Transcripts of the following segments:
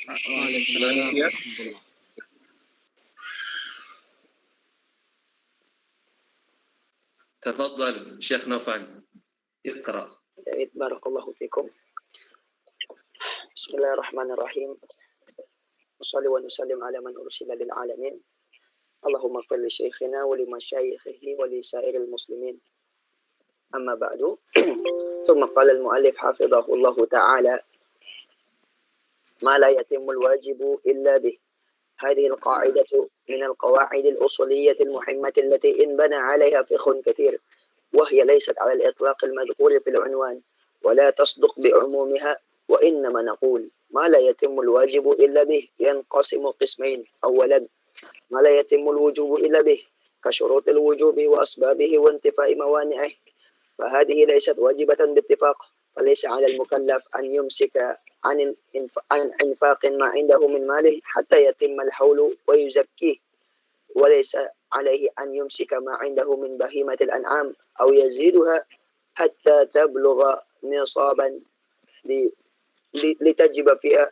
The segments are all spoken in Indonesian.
Waalaikumsalam. تفضل شيخ نوفل اقرأ. بارك الله فيكم. بسم الله الرحمن الرحيم. نصلي ونسلم على من أرسل للعالمين. اللهم اغفر لشيخنا ولمشايخه ولسائر المسلمين. أما بعد. ثم قال المؤلف حفظه الله تعالى: ما لا يتم الواجب إلا به. هذه القاعدة من القواعد الأصولية المهمة التي انبنى عليها فقه كثير، وهي ليست على الإطلاق المذكور في العنوان ولا تصدق بعمومها، وإنما نقول ما لا يتم الواجب إلا به ينقسم قسمين. أولا، ما لا يتم الوجوب إلا به كشروط الوجوب وأسبابه وانتفاء موانعه، فهذه ليست واجبة باتفاق، فليس على المكلف أن يمسك عن إنفاق ما عنده من مال حتى يتم الحول ويزكيه، وليس عليه أن يمسك ما عنده من بهيمة الأنعام أو يزيدها حتى تبلغ نصابا لتجب فيها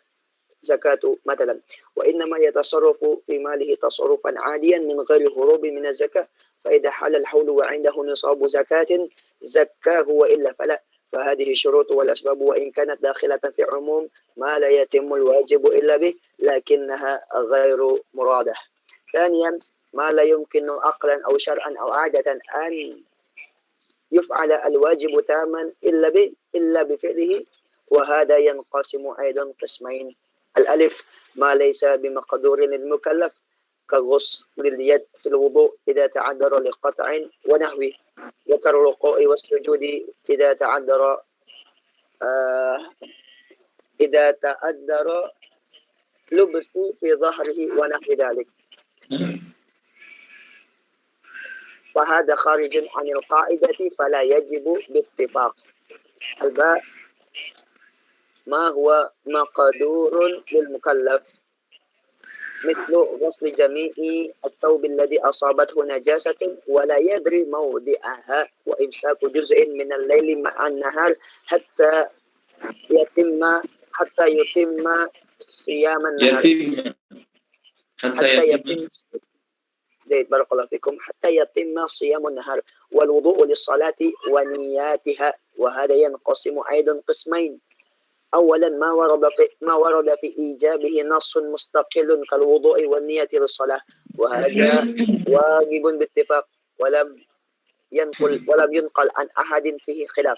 زكاة مثلا، وإنما يتصرف في ماله تصرفا عاديا من غير هروب من الزكاة، فإذا حل الحول وعنده نصاب زكاة زكاه وإلا فلا. فهذه الشروط والأسباب وإن كانت داخلة في عموم ما لا يتم الواجب إلا به لكنها غير مرادة. ثانيا، ما لا يمكن عقلا أو شرعا أو عادة أن يفعل الواجب تاما إلا بفعله، وهذا ينقسم أيضا قسمين. الألف، ما ليس بمقدور للمكلف كغسل اليد في الوضوء إذا تعذر لقطع ونحوه، وكالركوع والسجود إذا تعذر لبس في ظهره ونحو ذلك، فهذا خارج عن القاعدة فلا يجب باتفاق. الباء، ما هو مقدور للمكلف مثل غسل جميع الثوب الذي أصابته نجاسة ولا يدري موضعها، وإمساك جزء من الليل مع النهار حتى يتم صيام النهار بارك الله فيكم حتى يتم صيام النهار، والوضوء للصلاة ونياتها، وهذا ينقسم أيضا قسمين. أولا، ما ورد في إيجابه نص مستقل كالوضوء والنية للصلاة، وهذا واجب باتفاق ولم ينقل عن أحد فيه خلاف.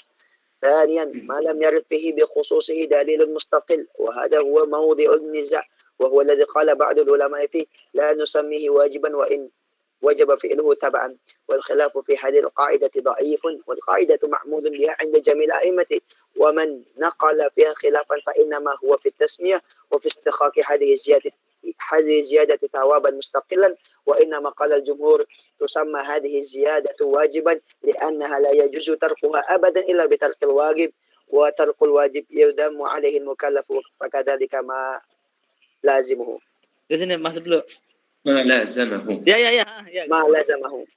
ثانيا، ما لم يرد فيه بخصوصه دليل مستقل، وهذا هو موضع النزاع، وهو الذي قال بعض العلماء فيه لا نسميه واجبا وإن وجب فعله تبعا، والخلاف في هذه القاعدة ضعيف، والقاعدة معمول بها عند جميع الأئمة، ومن نقل فيها خلافا فإنما هو في التسمية وفي استحقاق هذه الزيادة ثوابا مستقلا، وإنما قال الجمهور تسمى هذه الزيادة واجبا لأنها لا يجوز تركها أبدا إلا بترك الواجب، وترك الواجب يدم عليه المكلف، فكذلك ما لازمه. ما لازمه. يا. ما لازمه.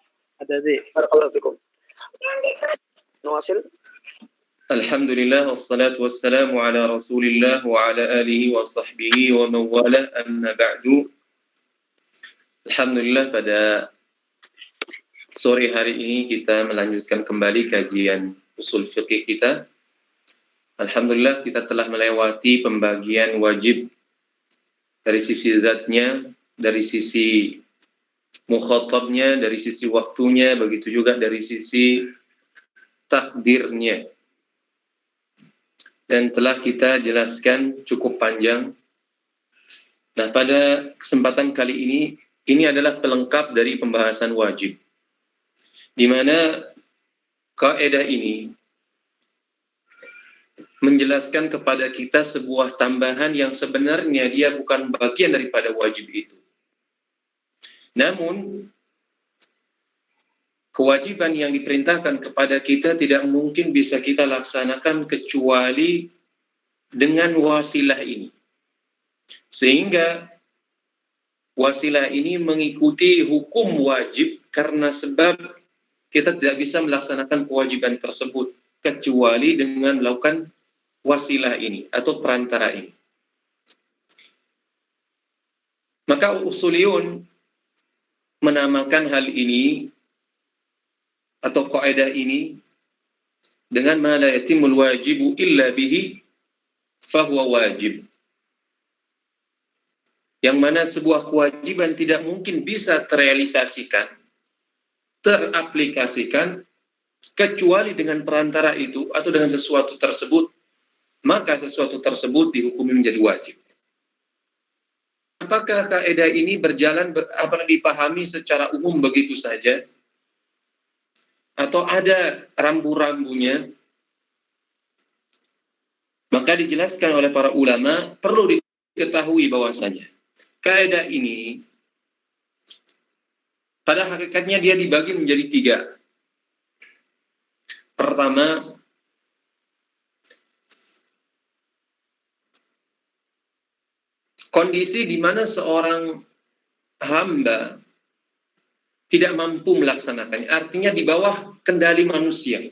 بارك الله فيكم. نواصل. الحمد لله والصلاة والسلام على رسول الله وعلى آله وصحبه ومن والاه, amma ba'du. Alhamdulillah, pada sore hari ini kita melanjutkan kembali kajian usul fiqih kita. Alhamdulillah, kita telah melewati pembagian wajib dari sisi zatnya, dari sisi mukhatabnya, dari sisi waktunya, begitu juga dari sisi takdirnya. Dan telah kita jelaskan cukup panjang. Nah, pada kesempatan kali ini adalah pelengkap dari pembahasan wajib, di mana kaidah ini menjelaskan kepada kita sebuah tambahan yang sebenarnya dia bukan bagian daripada wajib itu. Namun, kewajiban yang diperintahkan kepada kita tidak mungkin bisa kita laksanakan kecuali dengan wasilah ini. Sehingga wasilah ini mengikuti hukum wajib karena sebab kita tidak bisa melaksanakan kewajiban tersebut kecuali dengan melakukan wasilah ini atau perantara ini. Maka usuliyun menamakan hal ini atau kaidah ini dengan ma la yatimul wajibu illa bihi fahuwa wajib. Yang mana sebuah kewajiban tidak mungkin bisa terrealisasikan, teraplikasikan, kecuali dengan perantara itu atau dengan sesuatu tersebut, maka sesuatu tersebut dihukumi menjadi wajib. Apakah kaidah ini berjalan dipahami secara umum begitu saja? Atau ada rambu-rambunya? Maka dijelaskan oleh para ulama, perlu diketahui bahwasanya kaidah ini pada hakikatnya dia dibagi menjadi 3. Pertama, kondisi di mana seorang hamba tidak mampu melaksanakannya, artinya di bawah kendali manusia.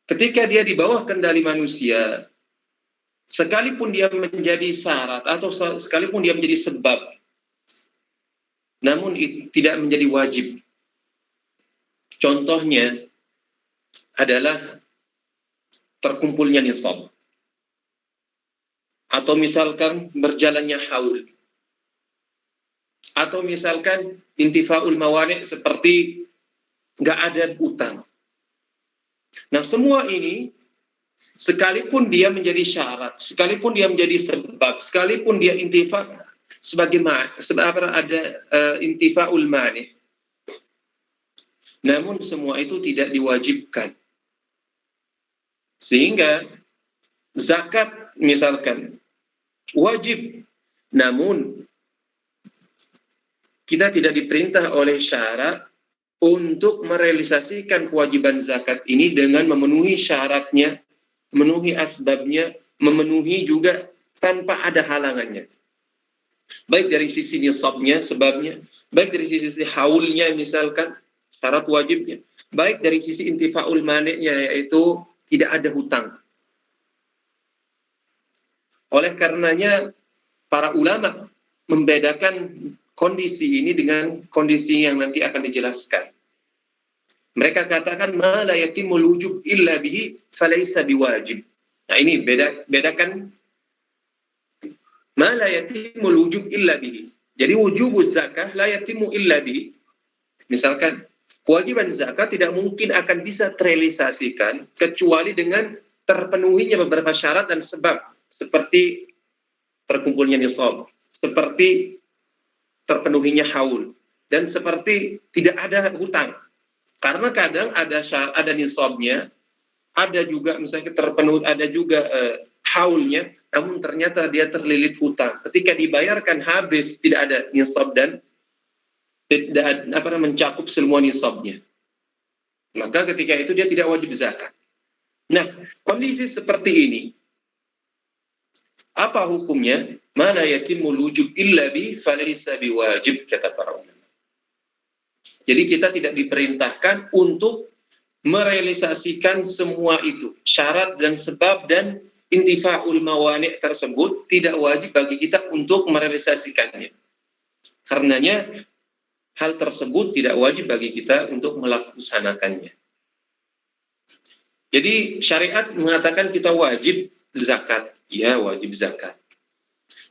Ketika dia di bawah kendali manusia, sekalipun dia menjadi syarat atau sekalipun dia menjadi sebab, namun tidak menjadi wajib. Contohnya adalah terkumpulnya nisab, atau misalkan berjalannya haul, atau misalkan intifaul mawani' seperti nggak ada utang. Nah, semua ini sekalipun dia menjadi syarat, sekalipun dia menjadi sebab, sekalipun dia intifa sebagai ada intifaul mani', namun semua itu tidak diwajibkan. Sehingga zakat misalkan wajib, namun kita tidak diperintah oleh syara untuk merealisasikan kewajiban zakat ini dengan memenuhi syaratnya, memenuhi asbabnya, memenuhi juga tanpa ada halangannya. Baik dari sisi nisabnya, sebabnya, baik dari sisi haulnya misalkan, syarat wajibnya, baik dari sisi intifaul mani'nya, yaitu tidak ada hutang. Oleh karenanya, para ulama membedakan kondisi ini dengan kondisi yang nanti akan dijelaskan. Mereka katakan ma la yatimul wujub illa bihi falaysa biwajib. Nah, ini bedakan ma la yatimul wujub illa bihi. Jadi wujubuz zakah la yatimu illa bihi. Misalkan kewajiban zakat tidak mungkin akan bisa terrealisasikan kecuali dengan terpenuhinya beberapa syarat dan sebab, seperti terkumpulnya nisab, seperti terpenuhinya haul, dan seperti tidak ada hutang. Karena kadang ada nisabnya, ada juga misalnya terpenuhi, ada juga haulnya, namun ternyata dia terlilit hutang. Ketika dibayarkan habis, tidak ada nisab dan tidak mencakup semua nisabnya. Maka ketika itu dia tidak wajib zakat. Nah, kondisi seperti ini, apa hukumnya? Ma la yatimul wujub illa bi falaysa biwajib, kata para ulama. Jadi kita tidak diperintahkan untuk merealisasikan semua itu. Syarat dan sebab dan intifaul mawani' tersebut tidak wajib bagi kita untuk merealisasikannya. Karenanya hal tersebut tidak wajib bagi kita untuk melaksanakannya. Jadi syariat mengatakan kita wajib zakat. Ya, wajib zakat.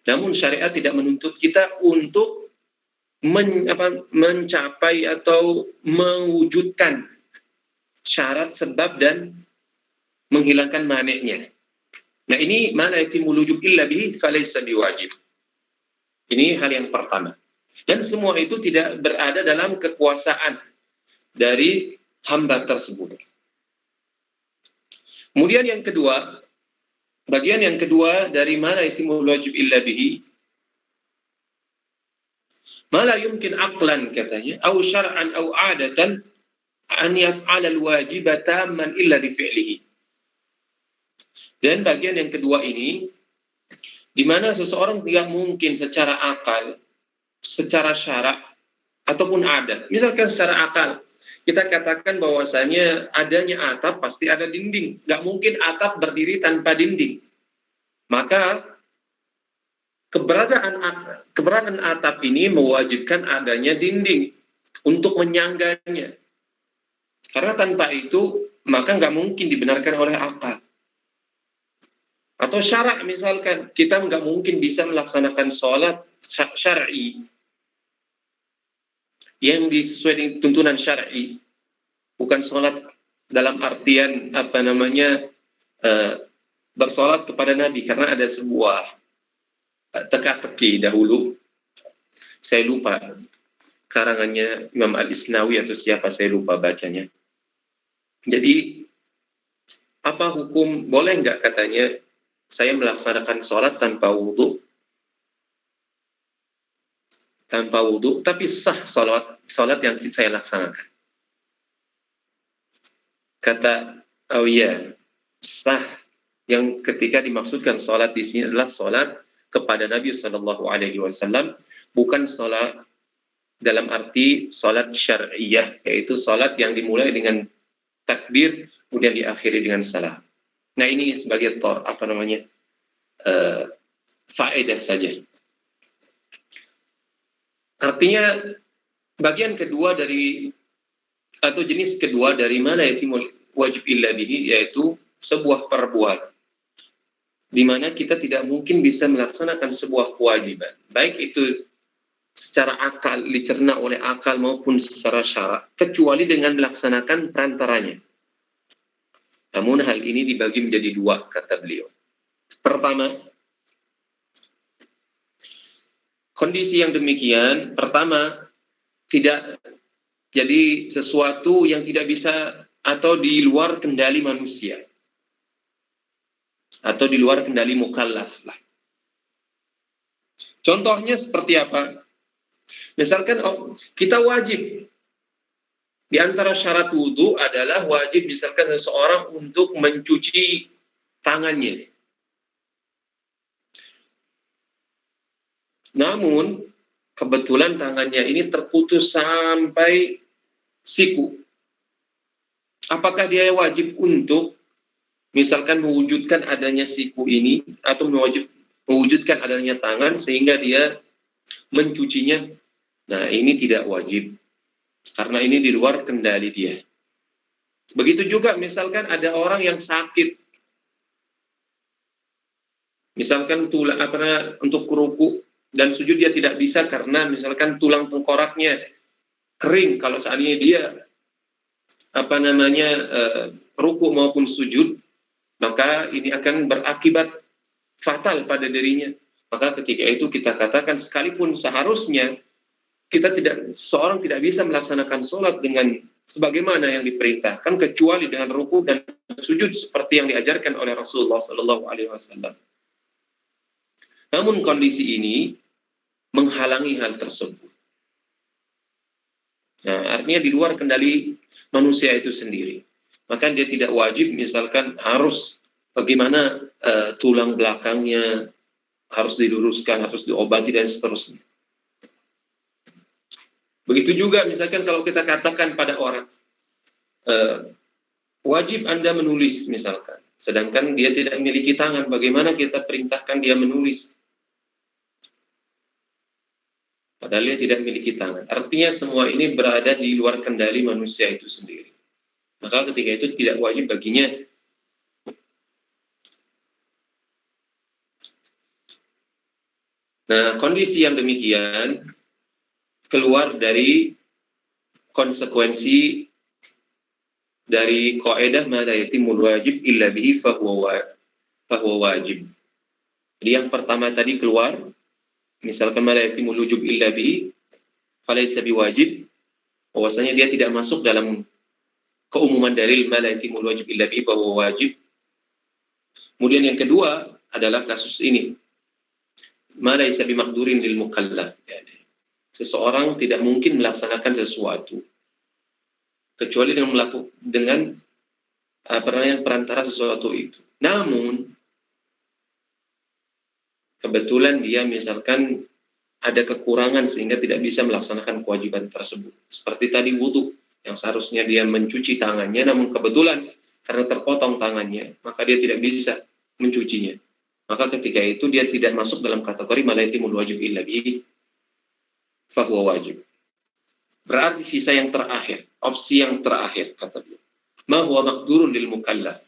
Namun syariat tidak menuntut kita untuk mencapai atau mewujudkan syarat, sebab, dan menghilangkan mani'nya. Nah, ini ma la yatimul wujub illa bihi falaysa biwajib. Ini hal yang pertama. Dan semua itu tidak berada dalam kekuasaan dari hamba tersebut. Kemudian yang kedua, bagian yang kedua dari ma la yatimul wajib illa bihi, ma la yumkin aqlan, katanya, au syar'an au 'adatan an yaf'ala al-wajiba tamman illa bi fi'lihi. Dan bagian yang kedua ini, di mana seseorang tidak mungkin secara akal, secara syara' ataupun adat. Misalkan secara akal, kita katakan bahwasanya adanya atap pasti ada dinding. Nggak mungkin atap berdiri tanpa dinding. Maka keberadaan atap ini mewajibkan adanya dinding untuk menyangganya. Karena tanpa itu, maka nggak mungkin dibenarkan oleh akal. Atau syarak misalkan, kita nggak mungkin bisa melaksanakan sholat syar'i yang sesuai dengan tuntunan syar'i, bukan sholat dalam artian bersolat kepada Nabi, karena ada sebuah teka-teki dahulu, saya lupa karangannya Imam Al-Isnawi atau siapa, saya lupa bacanya. Jadi apa hukum, boleh nggak katanya saya melaksanakan sholat tanpa wudhu, tapi sah sholat yang saya laksanakan. Kata, oh iya, sah. Yang ketika dimaksudkan sholat di sini adalah sholat kepada Nabi Shallallahu Alaihi Wasallam, bukan sholat dalam arti sholat syar'iyah, yaitu sholat yang dimulai dengan takbir kemudian diakhiri dengan salam. Nah ini sebagai faedah saja. Artinya bagian kedua dari atau jenis kedua dari ma la yatimul wajib illa bihi, yaitu sebuah perbuatan di mana kita tidak mungkin bisa melaksanakan sebuah kewajiban, baik itu secara akal, dicerna oleh akal maupun secara syarak, kecuali dengan melaksanakan perantaranya. Namun hal ini dibagi menjadi dua, kata beliau. Pertama, kondisi yang demikian, pertama, tidak jadi sesuatu yang tidak bisa atau di luar kendali manusia, atau di luar kendali mukallaf lah. Contohnya seperti apa? Misalkan kita wajib, di antara syarat wudhu adalah wajib misalkan seseorang untuk mencuci tangannya. Namun kebetulan tangannya ini terputus sampai siku. Apakah dia wajib untuk misalkan mewujudkan adanya siku ini, atau mewujudkan adanya tangan sehingga dia mencucinya? Nah, ini tidak wajib, karena ini di luar kendali dia. Begitu juga misalkan ada orang yang sakit, misalkan untuk ruku dan sujud dia tidak bisa karena misalkan tulang tengkoraknya kering. Kalau seandainya dia ruku maupun sujud, maka ini akan berakibat fatal pada dirinya. Maka ketika itu kita katakan, sekalipun seharusnya seorang tidak bisa melaksanakan sholat dengan sebagaimana yang diperintahkan, kecuali dengan ruku dan sujud seperti yang diajarkan oleh Rasulullah SAW. Namun kondisi ini menghalangi hal tersebut. Nah, artinya di luar kendali manusia itu sendiri. Maka dia tidak wajib misalkan harus bagaimana tulang belakangnya harus diluruskan, harus diobati dan seterusnya. Begitu juga misalkan kalau kita katakan pada orang, wajib Anda menulis misalkan, sedangkan dia tidak memiliki tangan, bagaimana kita perintahkan dia menulis? Padahal dia tidak memiliki tangan. Artinya semua ini berada di luar kendali manusia itu sendiri. Maka ketika itu tidak wajib baginya. Nah, kondisi yang demikian keluar dari konsekuensi dari kaidah ma la yatimul wajib illa bihi fahuwa wajib. Jadi yang pertama tadi keluar, misalkan ma la yatimul wujub illa bihi falaysa biwajib, bahwasanya dia tidak masuk dalam keumuman dalil ma la yatimul wajib illa bihi fahuwa wajib. Kemudian yang kedua adalah kasus ini, ma laysa bimaqdurin lil mukallaf. Seseorang tidak mungkin melaksanakan sesuatu kecuali dengan perantara sesuatu itu. Namun kebetulan dia misalkan ada kekurangan sehingga tidak bisa melaksanakan kewajiban tersebut. Seperti tadi wudhu, yang seharusnya dia mencuci tangannya, namun kebetulan karena terpotong tangannya, maka dia tidak bisa mencucinya. maka ketika itu dia tidak masuk dalam kategori ma la yatimul wajib illa bihi fahuwa wajib. Berarti sisa yang terakhir, opsi yang terakhir kata beliau, ma huwa maqdurun lil mukallaf,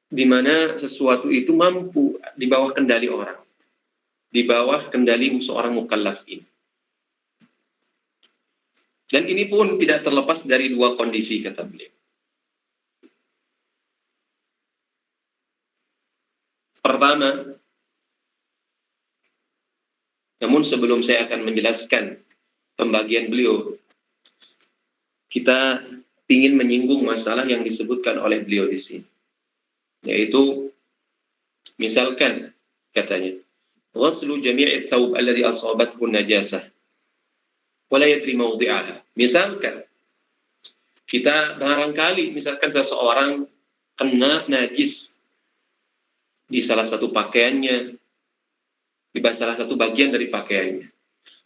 di mana sesuatu itu mampu di bawah kendali orang, di bawah kendali seorang mukallaf ini. Dan ini pun tidak terlepas dari dua kondisi kata beliau. Pertama, namun sebelum saya akan menjelaskan pembagian beliau, kita ingin menyinggung masalah yang disebutkan oleh beliau di sini, yaitu misalkan katanya ghaslu jami'i thawb alladhi asabathu najasah wa la yadri mawdi'aha. Misalkan kita barangkali misalkan seseorang kena najis di salah satu pakaiannya, di salah satu bagian dari pakaiannya,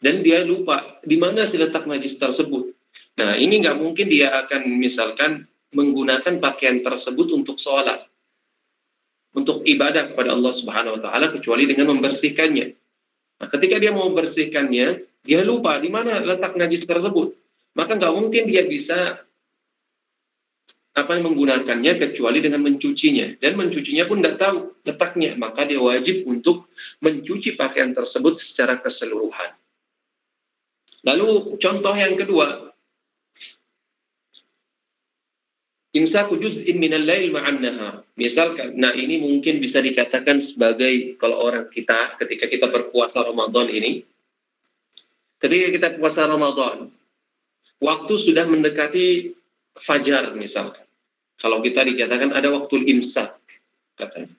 dan dia lupa di mana sih letak najis tersebut. Nah, ini nggak mungkin dia akan misalkan menggunakan pakaian tersebut untuk sholat, untuk ibadah kepada Allah Subhanahu wa Ta'ala, kecuali dengan membersihkannya. Nah, ketika dia mau membersihkannya, dia lupa di mana letak najis tersebut, maka nggak mungkin dia bisa menggunakannya kecuali dengan mencucinya, dan mencucinya pun tidak tahu letaknya, maka dia wajib untuk mencuci pakaian tersebut secara keseluruhan. Lalu contoh yang kedua, imsaku juz'in minal lail ma'an nahar. Misalkan, nah ini mungkin bisa dikatakan sebagai kalau orang kita ketika kita berpuasa Ramadan ini, ketika kita puasa Ramadan, waktu sudah mendekati fajar misalkan. Kalau kita dikatakan ada waktu imsak, katanya.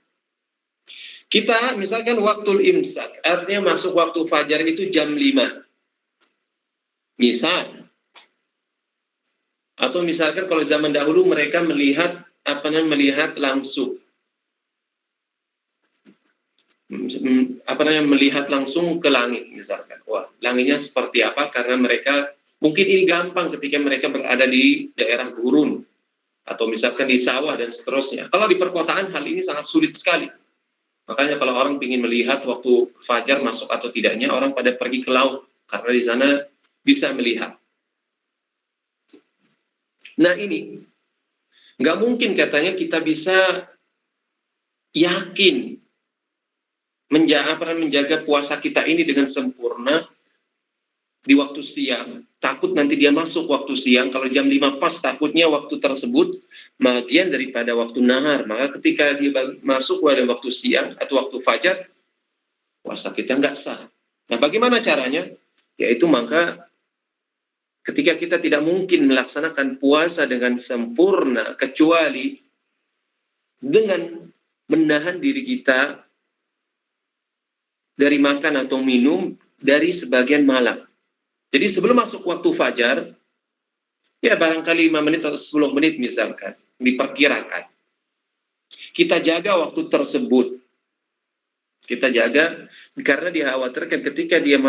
Kita misalkan waktu imsak, artinya masuk waktu fajar itu jam 5. Misal. Atau misalkan kalau zaman dahulu mereka melihat langsung. Melihat langsung ke langit misalkan. Wah, langitnya seperti apa? Karena mereka, mungkin ini gampang ketika mereka berada di daerah gurun, atau misalkan di sawah dan seterusnya. Kalau di perkotaan hal ini sangat sulit sekali. Makanya kalau orang ingin melihat waktu fajar masuk atau tidaknya, orang pada pergi ke laut, karena di sana bisa melihat. Nah ini, nggak mungkin katanya kita bisa yakin menjaga puasa kita ini dengan sempurna di waktu siang. Takut nanti dia masuk waktu siang, kalau jam 5 pas takutnya waktu tersebut bagian daripada waktu nahar, maka ketika dia masuk pada waktu siang atau waktu fajar, puasa kita nggak sah. Nah bagaimana caranya? Yaitu maka ketika kita tidak mungkin melaksanakan puasa dengan sempurna kecuali dengan menahan diri kita dari makan atau minum dari sebagian malam. Jadi sebelum masuk waktu fajar, ya barangkali 5 menit atau 10 menit misalkan, diperkirakan. Kita jaga waktu tersebut. Kita jaga, karena dikhawatirkan ketika dia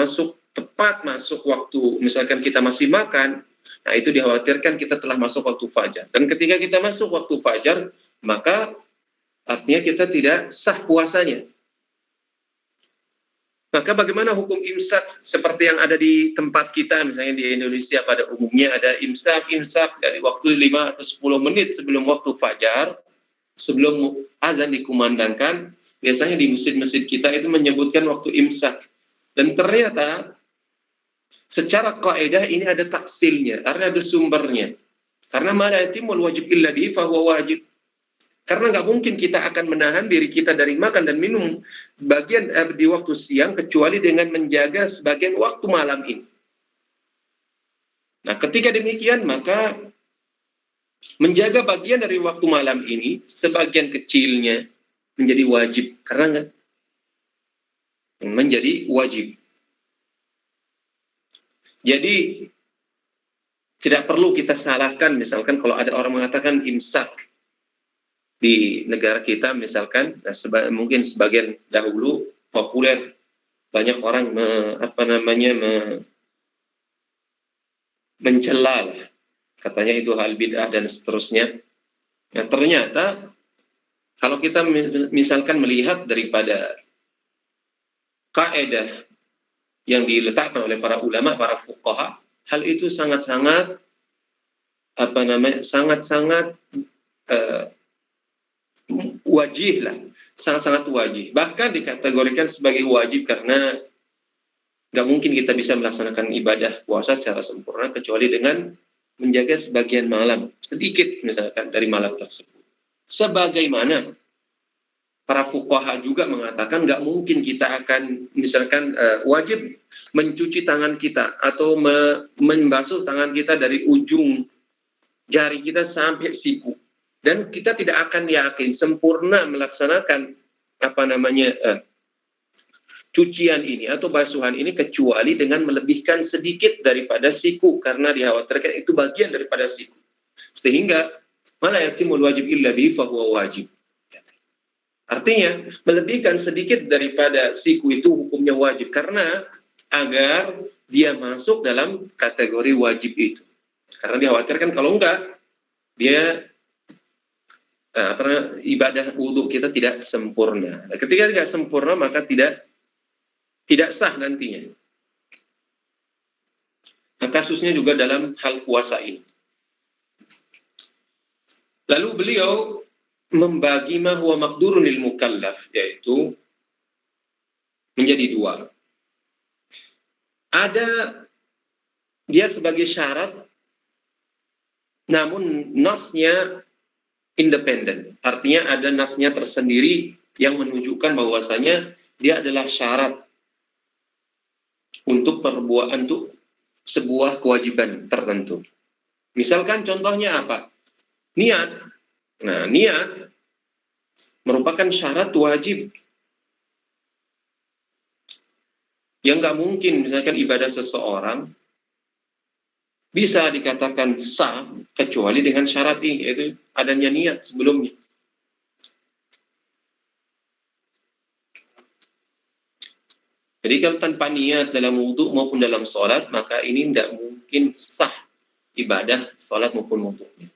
tepat masuk waktu, misalkan kita masih makan, nah itu dikhawatirkan kita telah masuk waktu fajar. Dan ketika kita masuk waktu fajar, maka artinya kita tidak sah puasanya. Maka bagaimana hukum imsak seperti yang ada di tempat kita, misalnya di Indonesia pada umumnya ada imsak dari waktu 5 atau 10 menit sebelum waktu fajar, sebelum azan dikumandangkan, biasanya di masjid-masjid kita itu menyebutkan waktu imsak. Dan ternyata secara kaidah ini ada taksilnya, karena ada sumbernya. Karena ma la yatimul wajib illa bihi fahuwa wajib. Karena nggak mungkin kita akan menahan diri kita dari makan dan minum bagian di waktu siang kecuali dengan menjaga sebagian waktu malam ini. Nah, ketika demikian maka menjaga bagian dari waktu malam ini sebagian kecilnya menjadi wajib, karena menjadi wajib. Jadi tidak perlu kita salahkan misalkan kalau ada orang mengatakan imsak di negara kita misalkan, mungkin sebagian dahulu populer, banyak orang mencela, katanya itu hal bid'ah dan seterusnya. Nah, ternyata kalau kita misalkan melihat daripada kaidah yang diletakkan oleh para ulama, para fuqaha, hal itu sangat-sangat sangat-sangat wajib lah, sangat-sangat wajib. Bahkan dikategorikan sebagai wajib karena nggak mungkin kita bisa melaksanakan ibadah puasa secara sempurna kecuali dengan menjaga sebagian malam, sedikit misalkan dari malam tersebut. Sebagaimana para fuqaha juga mengatakan nggak mungkin kita akan misalkan wajib mencuci tangan kita atau membasuh tangan kita dari ujung jari kita sampai siku, dan kita tidak akan yakin sempurna melaksanakan cucian ini atau basuhan ini kecuali dengan melebihkan sedikit daripada siku, karena dikhawatirkan itu bagian daripada siku, sehingga mala yatimul wajib illa bihi fahuwa wajib. Artinya, melebihkan sedikit daripada siku itu hukumnya wajib, karena agar dia masuk dalam kategori wajib itu. Karena dikhawatirkan kalau enggak, dia ibadah wudhu kita tidak sempurna. Nah, ketika tidak sempurna, maka tidak sah nantinya. Nah, kasusnya juga dalam hal puasa ini. Lalu beliau membagi ma huwa maqdurun lil mukallaf, yaitu menjadi dua. Ada dia sebagai syarat, namun nasnya independen. Artinya ada nasnya tersendiri yang menunjukkan bahwasanya dia adalah syarat untuk perbuatan, untuk sebuah kewajiban tertentu. Misalkan contohnya apa? Niat. Nah, niat merupakan syarat wajib yang nggak mungkin misalkan ibadah seseorang bisa dikatakan sah kecuali dengan syarat ini, yaitu adanya niat sebelumnya. Jadi kalau tanpa niat dalam wudhu maupun dalam sholat, maka ini tidak mungkin sah ibadah sholat maupun wudhunya.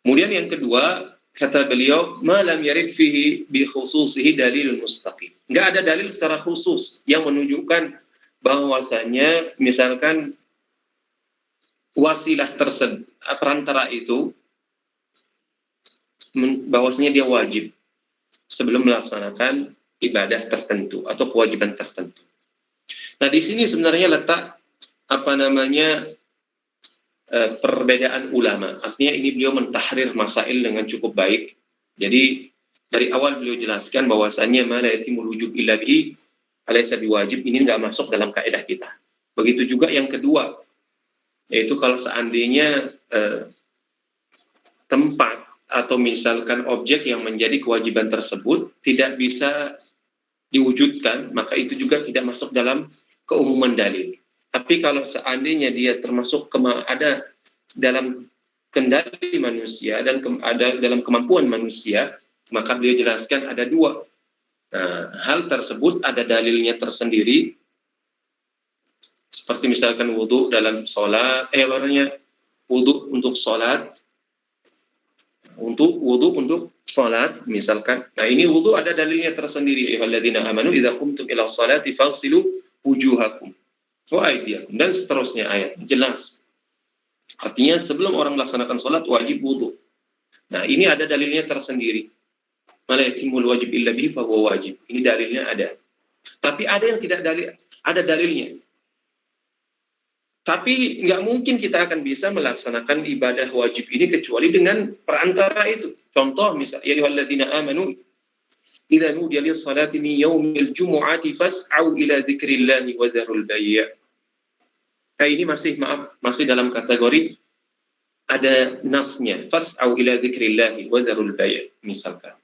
Kemudian yang kedua, kata beliau, ma lam yarid fihi bi khususihi dalilun mustaqim. Enggak ada dalil secara khusus yang menunjukkan bahwasanya misalkan wasilah tersebut, perantara itu bahwasanya dia wajib sebelum melaksanakan ibadah tertentu atau kewajiban tertentu. Nah, di sini sebenarnya letak perbedaan ulama. Artinya ini beliau mentahrir masail dengan cukup baik. Jadi dari awal beliau jelaskan bahwasannya ma la yatimul wujub illa bihi alaysa biwajib, ini nggak masuk dalam kaidah kita. Begitu juga yang kedua, yaitu kalau seandainya tempat atau misalkan objek yang menjadi kewajiban tersebut tidak bisa diwujudkan, maka itu juga tidak masuk dalam keumuman dalil. Tapi kalau seandainya dia termasuk ada dalam kendali manusia dan ada dalam kemampuan manusia, maka beliau jelaskan ada dua. Nah, hal tersebut ada dalilnya tersendiri, seperti misalkan wudhu dalam sholat, wudhu untuk sholat, wudhu untuk sholat misalkan. Nah, ini wudhu ada dalilnya tersendiri. Ayyuhalladzina amanu idza qumtum ila sholati faghsilu wujuhakum wa aydiyakum, dan seterusnya ayat jelas. Artinya sebelum orang melaksanakan sholat wajib wudhu. Nah, ini ada dalilnya tersendiri. Ma la yatimul wajib illa bihi fahuwa wajib. Ini dalilnya ada. Tapi ada yang tidak ada dalilnya. Tapi nggak mungkin kita akan bisa melaksanakan ibadah wajib ini kecuali dengan perantara itu. Contoh misalnya, ya ayyuhalladzina amanu idza nudiya lis-salati min yaumil jumu'ati fas'au ila dzikrillahi wa zarul bay'. Ini masih dalam kategori ada nasnya, fas'au ila dzikrillahi wa zarul bay', misalkan.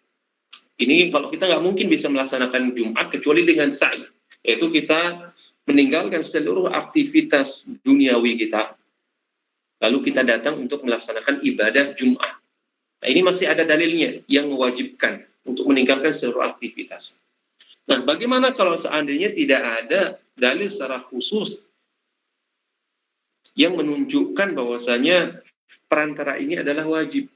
Ini kalau kita nggak mungkin bisa melaksanakan Jumat kecuali dengan sa'i, yaitu kita meninggalkan seluruh aktivitas duniawi kita, lalu kita datang untuk melaksanakan ibadah Jumat. Nah, ini masih ada dalilnya yang mewajibkan untuk meninggalkan seluruh aktivitas. Nah, bagaimana kalau seandainya tidak ada dalil secara khusus yang menunjukkan bahwasanya perantara ini adalah wajib.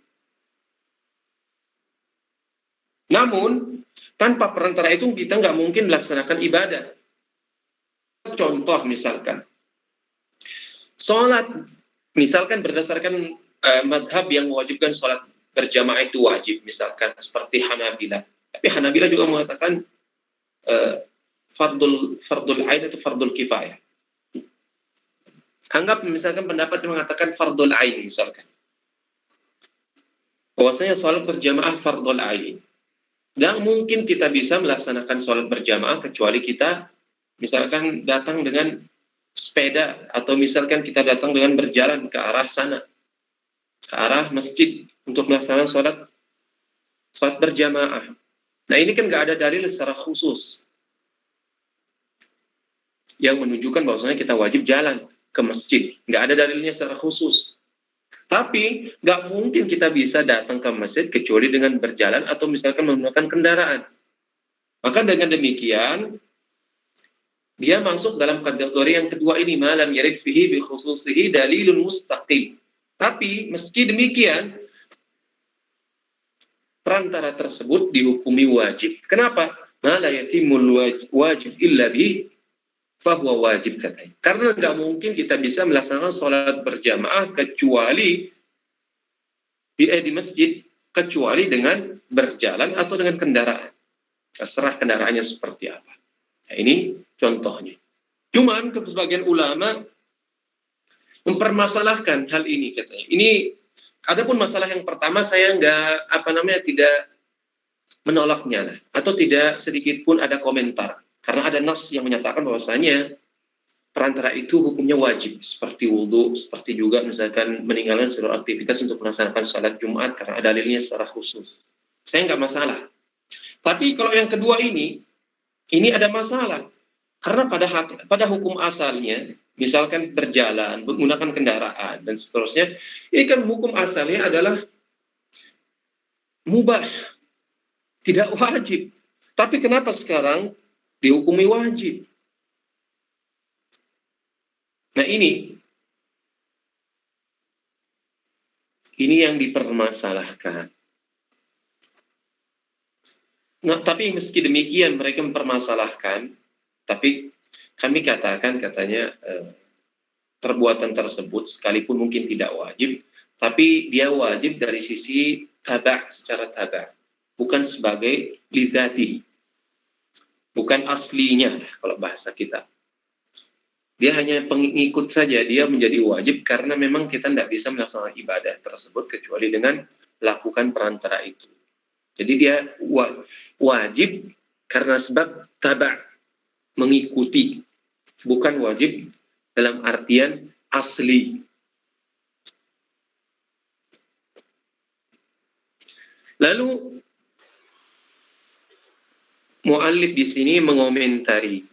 Namun, tanpa perantara itu kita nggak mungkin melaksanakan ibadah. Contoh misalkan, sholat, misalkan berdasarkan madhab yang mewajibkan sholat berjamaah itu wajib, misalkan seperti Hanabilah. Tapi Hanabilah juga mengatakan fardul ain itu fardul kifayah. Anggap misalkan pendapat yang mengatakan fardul ain misalkan. Bahwasanya sholat berjamaah fardul ain. Dan mungkin kita bisa melaksanakan sholat berjamaah kecuali kita misalkan datang dengan sepeda atau misalkan kita datang dengan berjalan ke arah sana, ke arah masjid untuk melaksanakan sholat berjamaah. Nah ini kan nggak ada dalil secara khusus yang menunjukkan bahwasanya kita wajib jalan ke masjid. Nggak ada dalilnya secara khusus. Tapi nggak mungkin kita bisa datang ke masjid kecuali dengan berjalan atau misalkan menggunakan kendaraan. Maka dengan demikian, dia masuk dalam kategori yang kedua ini, malam yarid fihi bi khususihi dalilun mustaqim. Tapi meski demikian, perantara tersebut dihukumi wajib. Kenapa? Ma la yatimul wajib illa bi fahuwa wajib katanya. Karena nggak mungkin kita bisa melaksanakan sholat berjamaah kecuali di masjid, kecuali dengan berjalan atau dengan kendaraan. Terserah kendaraannya seperti apa. Nah, ini contohnya. Cuman sebagian ulama mempermasalahkan hal ini katanya. Ini adapun masalah yang pertama saya tidak menolaknya lah, atau tidak sedikit pun ada komentar. Karena ada nas yang menyatakan bahwasanya perantara itu hukumnya wajib, seperti wudhu, seperti juga misalkan meninggalkan seluruh aktivitas untuk melaksanakan salat Jumat karena ada dalilnya secara khusus. Saya nggak masalah. Tapi kalau yang kedua ini ada masalah. Karena pada hukum asalnya, misalkan berjalan, menggunakan kendaraan, dan seterusnya, ini kan hukum asalnya adalah mubah, tidak wajib. Tapi kenapa sekarang dihukumi wajib? Nah ini yang dipermasalahkan. Nah, tapi meski demikian mereka mempermasalahkan, tapi kami katakan katanya perbuatan tersebut sekalipun mungkin tidak wajib, tapi dia wajib dari sisi tabak, secara tabak, bukan sebagai lizati, bukan aslinya kalau bahasa kita. Dia hanya pengikut saja, dia menjadi wajib karena memang kita tidak bisa melaksanakan ibadah tersebut kecuali dengan lakukan perantara itu. Jadi dia wajib karena sebab tabak, mengikuti, bukan wajib dalam artian asli. Lalu muallif di sini mengomentari.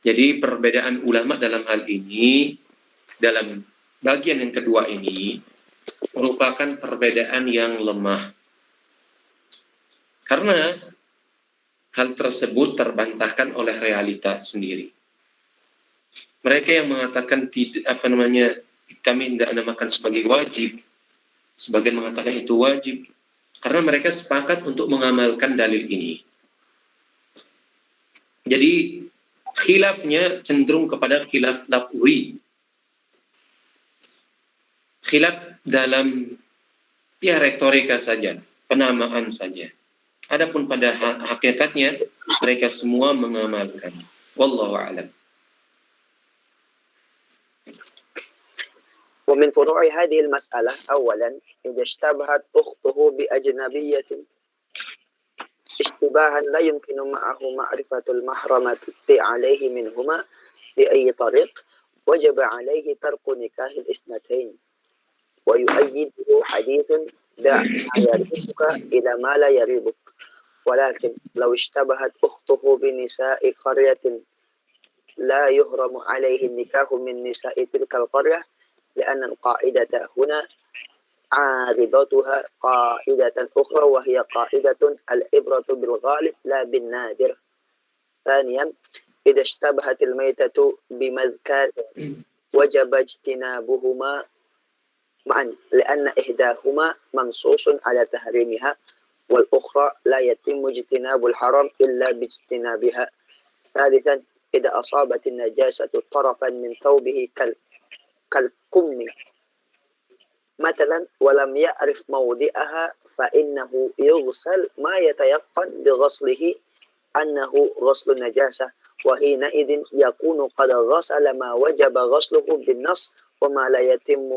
Jadi perbedaan ulama dalam hal ini, dalam bagian yang kedua ini, merupakan perbedaan yang lemah. Karena hal tersebut terbantahkan oleh realita sendiri. Mereka yang mengatakan kami tidak namakan sebagai wajib, sebagian mengatakan itu wajib, karena mereka sepakat untuk mengamalkan dalil ini. Jadi khilafnya cenderung kepada khilaf lafzi. Khilaf dalam retorika saja, penamaan saja. Adapun pada hakikatnya mereka semua mengamalkan. Wallahu a'lam. ومن فروع هذه المسألة أولا إذا اشتبهت أخته بأجنبية اشتباها لا يمكن معه معرفة المحرمة عليه منهما بأي طريق وجب عليه ترك نكاح الاثنتين ويؤيده حديث دع ما يريبك إلى ما لا يريبك ولكن لو اشتبهت أخته بنساء قرية لا يهرم عليه النكاح من نساء تلك القرية لأن القاعدة هنا عارضتها قاعدة أخرى وهي قاعدة العبرة بالغالب لا بالنادر. ثانيا إذا اشتبهت الميتة بمذكاة wajib ijtinabuhuma ma'an li'anna ihdahuma mansusun ala tahrimiha wal ukhra la yatimmu ijtinabul haram illa bijtinabiha. Thalithan idza asabat an-najasatu tarafan min thawbihi kalkummi مثلا ولم يعرف موضعها فإنه يغسل ما يتيقن بغسله أنه غسل النجاسة وحينئذ يكون قد غسل ما وجب غسله بالنص وما لا يتم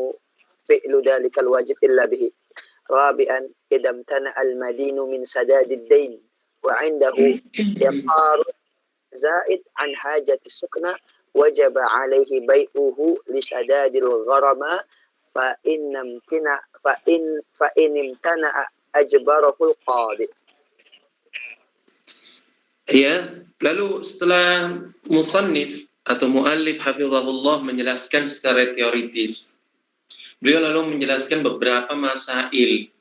فعل ذلك الواجب إلا به. رابعا إذا امتنع المدين من سداد الدين وعنده إقار زائد عن حاجة السكنة وجب عليه بيعه لسداد الغرماء فإن امتنع أجبره القاضي. Ya, lalu setelah musannif atau muallif hafizahullah menjelaskan secara teoritis, beliau lalu menjelaskan beberapa masail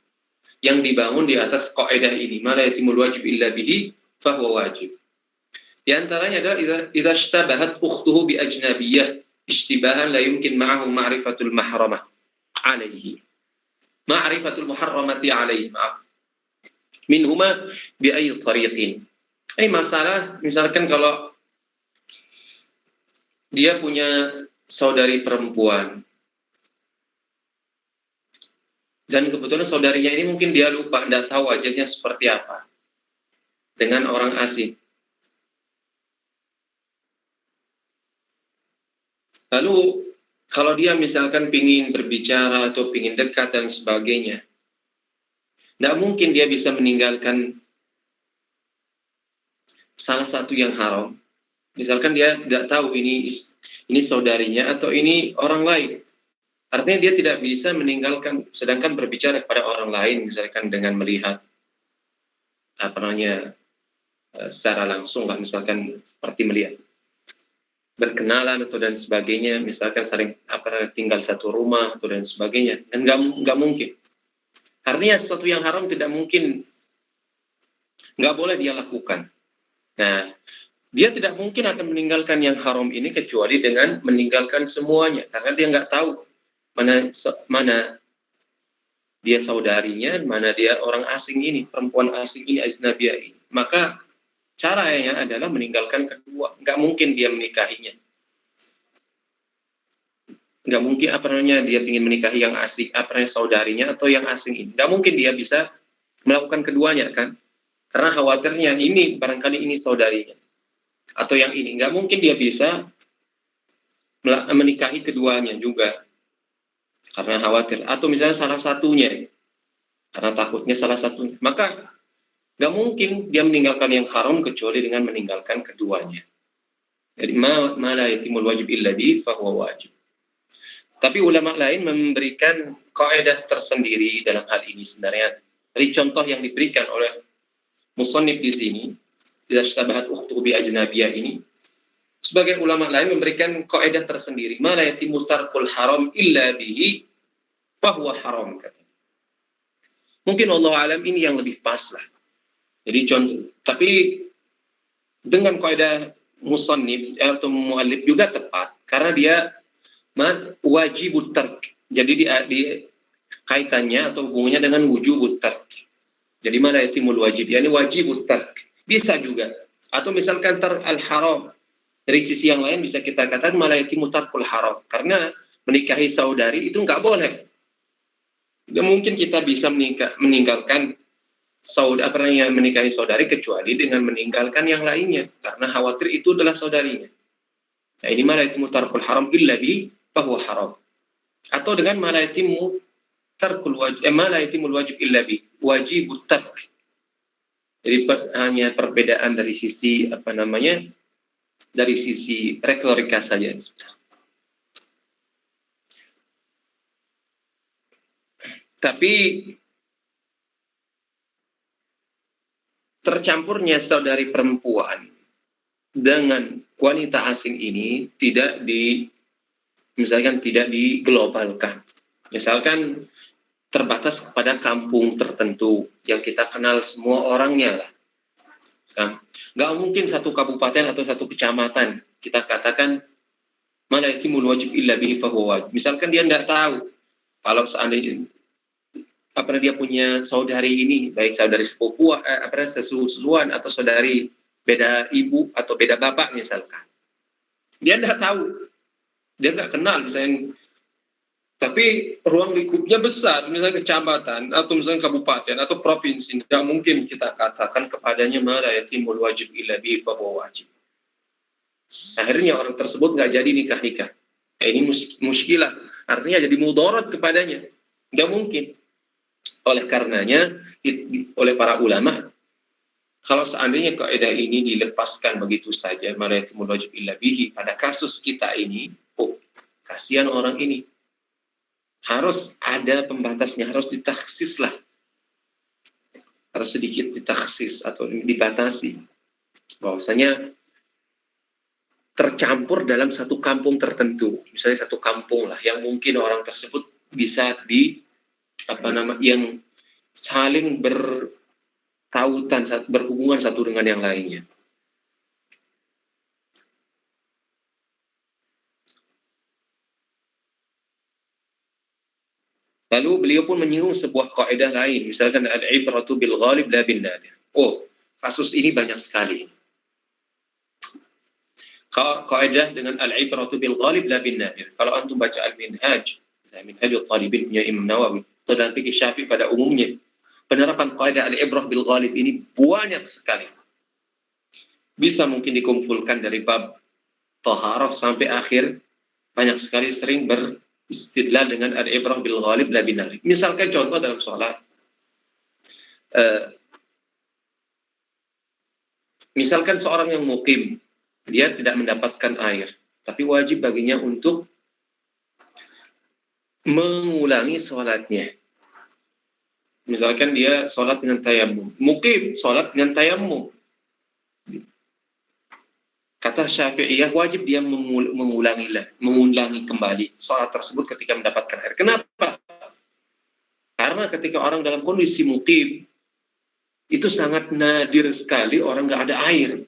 yang dibangun di atas kaidah ini, ma la yatimul wajib illa bihi fahuwa wajib. Di antaranya adalah idza ishtabahat ukhtuhu bi ajnabiyyah ishtibahan la yumkin ma'ahu ma'rifatul mahramah alaihi. Ma'rifatul muharramati alaihi, maaf. Minhuma bi ayyi tariqin. Masalah misalkan kalau dia punya saudari perempuan dan kebetulan saudarinya ini mungkin dia lupa, tidak tahu wajahnya seperti apa dengan orang asing. Lalu kalau dia misalkan pingin berbicara atau pingin dekat dan sebagainya, tidak mungkin dia bisa meninggalkan salah satu yang haram. Misalkan dia tidak tahu ini saudarinya atau ini orang lain. Artinya dia tidak bisa meninggalkan, sedangkan berbicara kepada orang lain, misalkan dengan melihat secara langsung lah, misalkan seperti melihat berkenalan atau dan sebagainya, misalkan saling tinggal satu rumah atau dan sebagainya, dan nggak mungkin. Artinya sesuatu yang haram tidak mungkin, nggak boleh dia lakukan. Nah, dia tidak mungkin akan meninggalkan yang haram ini kecuali dengan meninggalkan semuanya, karena dia nggak tahu mana dia saudarinya, mana dia orang asing ini, perempuan asing ini, ajnabiyah ini. Maka caranya adalah meninggalkan kedua. Nggak mungkin dia menikahinya. Nggak mungkin dia ingin menikahi yang asing, saudarinya atau yang asing ini. Nggak mungkin dia bisa melakukan keduanya, kan? Karena khawatirnya ini, barangkali ini saudarinya. Atau yang ini. Nggak mungkin dia bisa menikahi keduanya juga. Karena khawatir. Atau misalnya salah satunya. Karena takutnya salah satunya. Maka nggak mungkin dia meninggalkan yang haram kecuali dengan meninggalkan keduanya. Jadi ma la yatimul wajib illa bi fahuwa wajib. Tapi ulama lain memberikan kaidah tersendiri dalam hal ini sebenarnya. Dari contoh yang diberikan oleh musannif di sini, idza ishtabahat ukhtuhu bi ajnabiyah ini, sebagian ulama lain memberikan kaidah tersendiri, ma la yatimul tarkul haram illa bihi fahuwa haram. Mungkin Allah alam ini yang lebih pas lah. Jadi contoh, tapi dengan kaidah musannif atau muallif juga tepat karena dia wajibut tark. Jadi di kaitannya atau hubungannya dengan wujubut tark. Jadi ma la yatimul wajib, yakni wajibut tark. Bisa juga. Atau misalkan al-haram. Dari sisi yang lain bisa kita katakan ma la yatimul tarkul haram. Karena menikahi saudari itu nggak boleh. Tidak mungkin kita bisa meninggalkan menikahi saudari kecuali dengan meninggalkan yang lainnya karena khawatir itu adalah saudarinya. Nah, ini ma la yatimul tarkul haram illa bi fahuwa haram. Atau dengan ma la yatimul tarkul wajib, ma la yatimul wajib illa bi wajibut tark. Jadi hanya perbedaan dari sisi dari sisi retorika saja. Tapi tercampurnya saudari perempuan dengan wanita asing ini tidak diglobalkan. Misalkan terbatas kepada kampung tertentu yang kita kenal semua orangnya lah. Nggak mungkin satu kabupaten atau satu kecamatan kita katakan Ma la yatimul wajib illa bihi fahuwa wajib. Misalkan dia tidak tahu kalau seandainya dia punya saudari ini, baik saudari sepupu, sesusuan atau saudari beda ibu atau beda bapak misalkan. Dia tidak tahu, dia nggak kenal misalnya, tapi ruang lingkupnya besar, misalnya kecamatan atau misalnya kabupaten atau provinsi, tidak mungkin kita katakan kepadanya ma la yatimul wajib illa bihi fahuwa wajib. Akhirnya orang tersebut nggak jadi nikah. Nah, ini muskilah, artinya jadi mudarat kepadanya, nggak mungkin. Oleh karenanya, oleh para ulama, kalau seandainya kaidah ini dilepaskan begitu saja, ma la yatimul wajib illa bihi, pada kasus kita ini, kasihan orang ini, harus ada pembatasnya, harus ditaksis lah, harus sedikit ditaksis atau dibatasi, bahwasanya tercampur dalam satu kampung tertentu, misalnya satu kampung lah, yang mungkin orang tersebut bisa yang saling bertautan, berhubungan satu dengan yang lainnya. Lalu beliau pun menyinggung sebuah kaidah lain, misalkan al-ibratu bil ghalib la bin nadir. Kasus ini banyak sekali. Kaidah dengan al-ibratu bil ghalib la bin nadir. Kalau antum baca al-minhaj, Minhajul Talibin punya Imam Nawawi, atau dalam fikih Syafi'i pada umumnya, penerapan kaidah al-ibrah bil ghalib ini banyak sekali. Bisa mungkin dikumpulkan dari bab taharah sampai akhir, banyak sekali sering beristidlal dengan al-ibrah bil ghalib la bin nadir. Misalkan contoh dalam sholat, misalkan seorang yang mukim, dia tidak mendapatkan air, tapi wajib baginya untuk mengulangi sholatnya. Misalkan dia sholat dengan tayamum, mukim sholat dengan tayamum. Kata Syafi'iyah, wajib dia mengulangi kembali sholat tersebut ketika mendapatkan air. Kenapa? Karena ketika orang dalam kondisi mukim, itu sangat nadir sekali orang nggak ada air.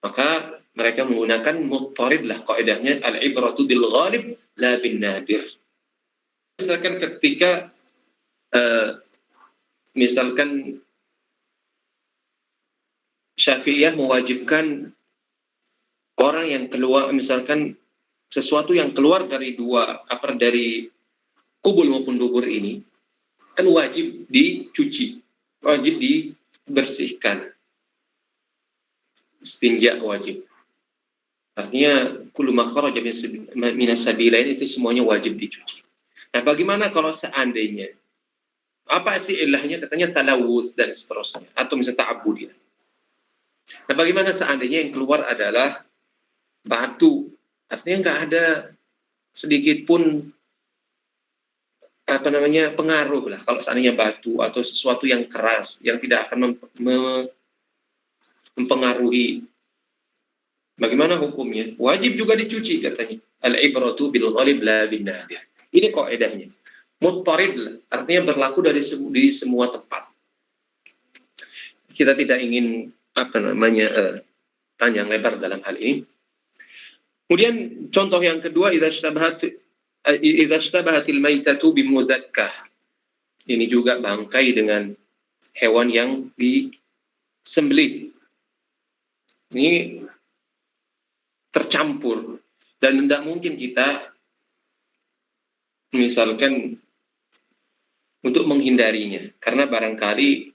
Maka mereka menggunakan muttarid lah, kaidahnya al-ibratu bil ghalib la bin nadir. Misalkan ketika misalkan Syafi'iyah mewajibkan orang yang keluar, misalkan sesuatu yang keluar dari dari kubul maupun dubur ini, kan wajib dicuci, wajib dibersihkan, istinja wajib. Artinya kullu ma kharaja minas sabilain itu semuanya wajib dicuci. Nah, bagaimana kalau seandainya apa sih ilahnya, katanya talawuz dan seterusnya, atau misalnya ta'abudi. Nah, bagaimana seandainya yang keluar adalah batu, artinya nggak ada sedikit pun pengaruh lah, kalau seandainya batu atau sesuatu yang keras yang tidak akan mempengaruhi, bagaimana hukumnya? Wajib juga dicuci, katanya al-ibratu bil ghalib la bin nadir. Ini kaidahnya muttarid, artinya berlaku di semua tempat. Kita tidak ingin panjang lebar dalam hal ini. Kemudian contoh yang kedua, idza ishtabahatil maitatu bimuzakkah. Ini juga bangkai dengan hewan yang disembelih. Ini tercampur dan tidak mungkin kita misalkan untuk menghindarinya, karena barangkali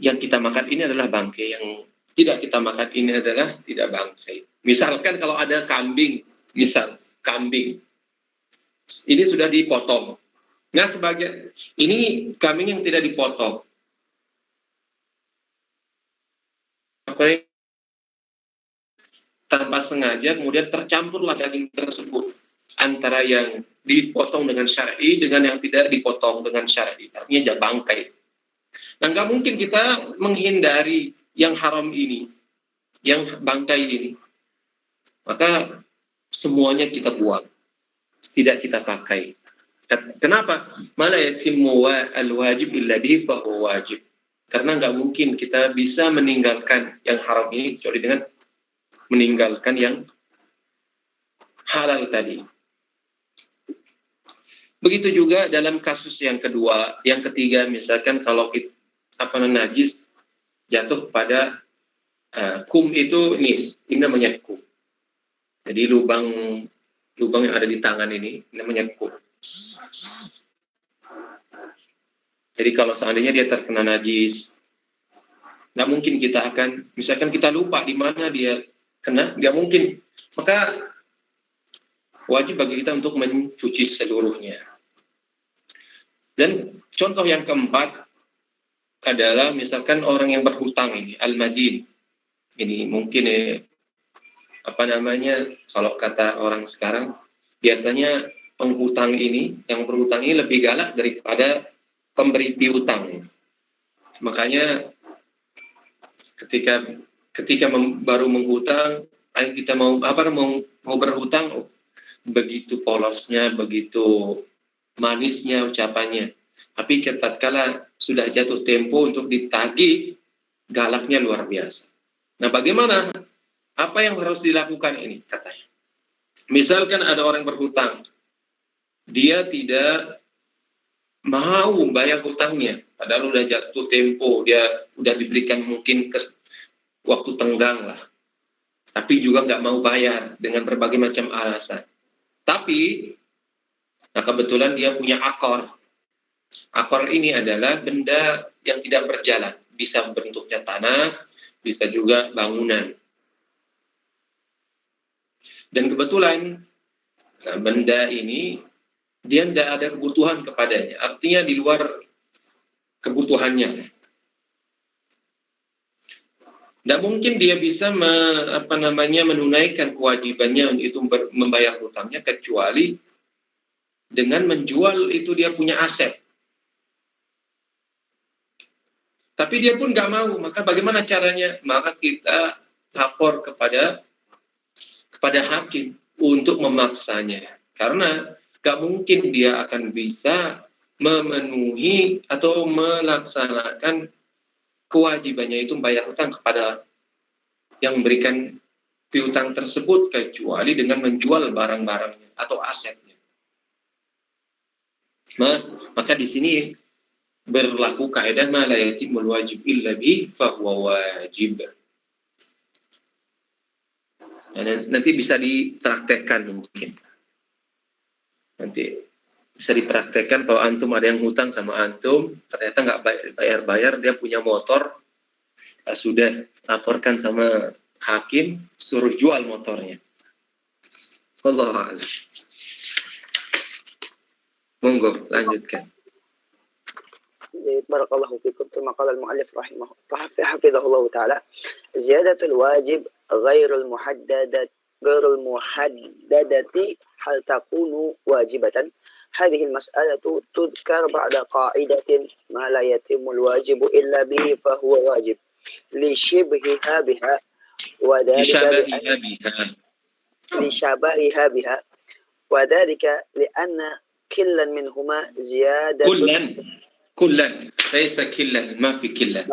yang kita makan ini adalah bangkai, yang tidak kita makan ini adalah tidak bangkai. Misalkan kalau ada kambing, ini sudah dipotong. Nah, ini kambing yang tidak dipotong. Tanpa sengaja kemudian tercampurlah daging tersebut antara yang dipotong dengan syar'i dengan yang tidak dipotong dengan syar'i, artinya bangkai. Nah, nggak mungkin kita menghindari yang haram ini, yang bangkai ini. Maka semuanya kita buang, tidak kita pakai. Kenapa? Ma la yatimmu al-wajib illa bihi fa huwa wajib. Karena nggak mungkin kita bisa meninggalkan yang haram ini kecuali dengan meninggalkan yang halal tadi. Begitu juga dalam kasus yang kedua, yang ketiga, misalkan kalau kita, najis jatuh pada kum itu, ini namanya kum. Jadi lubang yang ada di tangan ini namanya kum. Jadi kalau seandainya dia terkena najis, nggak mungkin kita akan, misalkan kita lupa di mana dia kena, nggak mungkin. Maka wajib bagi kita untuk mencuci seluruhnya. Dan contoh yang keempat adalah misalkan orang yang berhutang ini, al-madin. Ini mungkin kalau kata orang sekarang, biasanya penghutang ini, yang berhutang ini lebih galak daripada pemberi piutang. Makanya ketika baru menghutang, kita mau berhutang, begitu polosnya, begitu manisnya ucapannya. Tapi tatkala sudah jatuh tempo untuk ditagih, galaknya luar biasa. Nah, bagaimana? Apa yang harus dilakukan ini katanya? Misalkan ada orang berhutang, dia tidak mau bayar hutangnya, padahal udah jatuh tempo, dia udah diberikan mungkin waktu tenggang lah, tapi juga nggak mau bayar dengan berbagai macam alasan. Tapi, kebetulan dia punya akor. Akor ini adalah benda yang tidak berjalan, bisa bentuknya tanah, bisa juga bangunan. Dan kebetulan benda ini dia tidak ada kebutuhan kepadanya, artinya di luar kebutuhannya. Tidak mungkin dia bisa menunaikan kewajibannya itu membayar hutangnya kecuali dengan menjual itu dia punya aset. Tapi dia pun nggak mau, maka bagaimana caranya? Maka kita lapor kepada hakim untuk memaksanya, karena nggak mungkin dia akan bisa memenuhi atau melaksanakan kewajibannya itu membayar hutang kepada yang memberikan piutang tersebut kecuali dengan menjual barang-barangnya atau asetnya. Maka di sini berlaku kaidah ma la yatimul wajib illa bi fahuwa wajib. Nanti bisa dipraktekkan mungkin. Nanti bisa dipraktekkan kalau antum ada yang hutang sama antum, ternyata nggak bayar-bayar, dia punya motor, sudah laporkan sama hakim, suruh jual motornya. Wallahu a'lam. Monggo, lanjutkan. بارك الله فيكم. ثم قال المؤلف حفظه الله تعالى: زيادة الواجب غير المحددة هل تكون واجبة؟ هذه المسألة تذكر بعد قاعدة: ما لا يتم الواجب إلا به فهو واجب لشبهها بها، لشبهها بها، وذلك لأن كلا منهما زيادة. كلا ليس كلا، ما في كلا.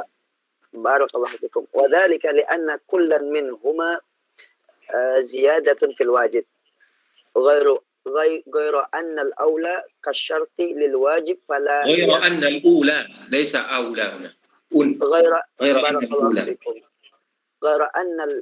بارك الله فيكم. وذلك لأن كلا منهما زيادة في الواجب غير أن الأولى كالشرط للواجب فلا غير أن الأولى ليس أولى هنا. غير أن الأولى غير أن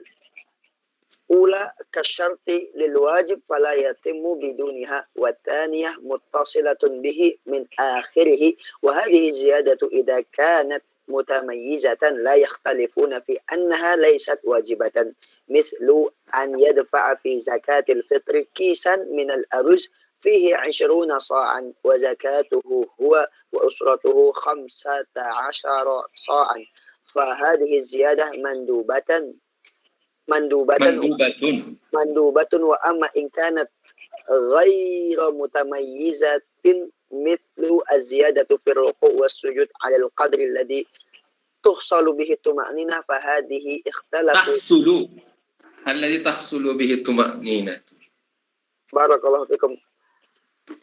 الأولى كالشرط للواجب فلا يتم بدونها، والثانية متصلة به من آخره، وهذه الزيادة إذا كانت متميزة لا يختلفون في أنها ليست واجبة، مثل أن يدفع في زكاة الفطر كيسا من الأرز فيه 20 صاعا وزكاته هو وأسرته 15 صاعا، فهذه الزيادة مندوبة. وأما إن كانت غير متميزة مثل الزيادة في الركوع والسجود على القدر الذي تحصل به الطمأنينة فهذه تحصل به الطمأنينة. بارك الله فيكم.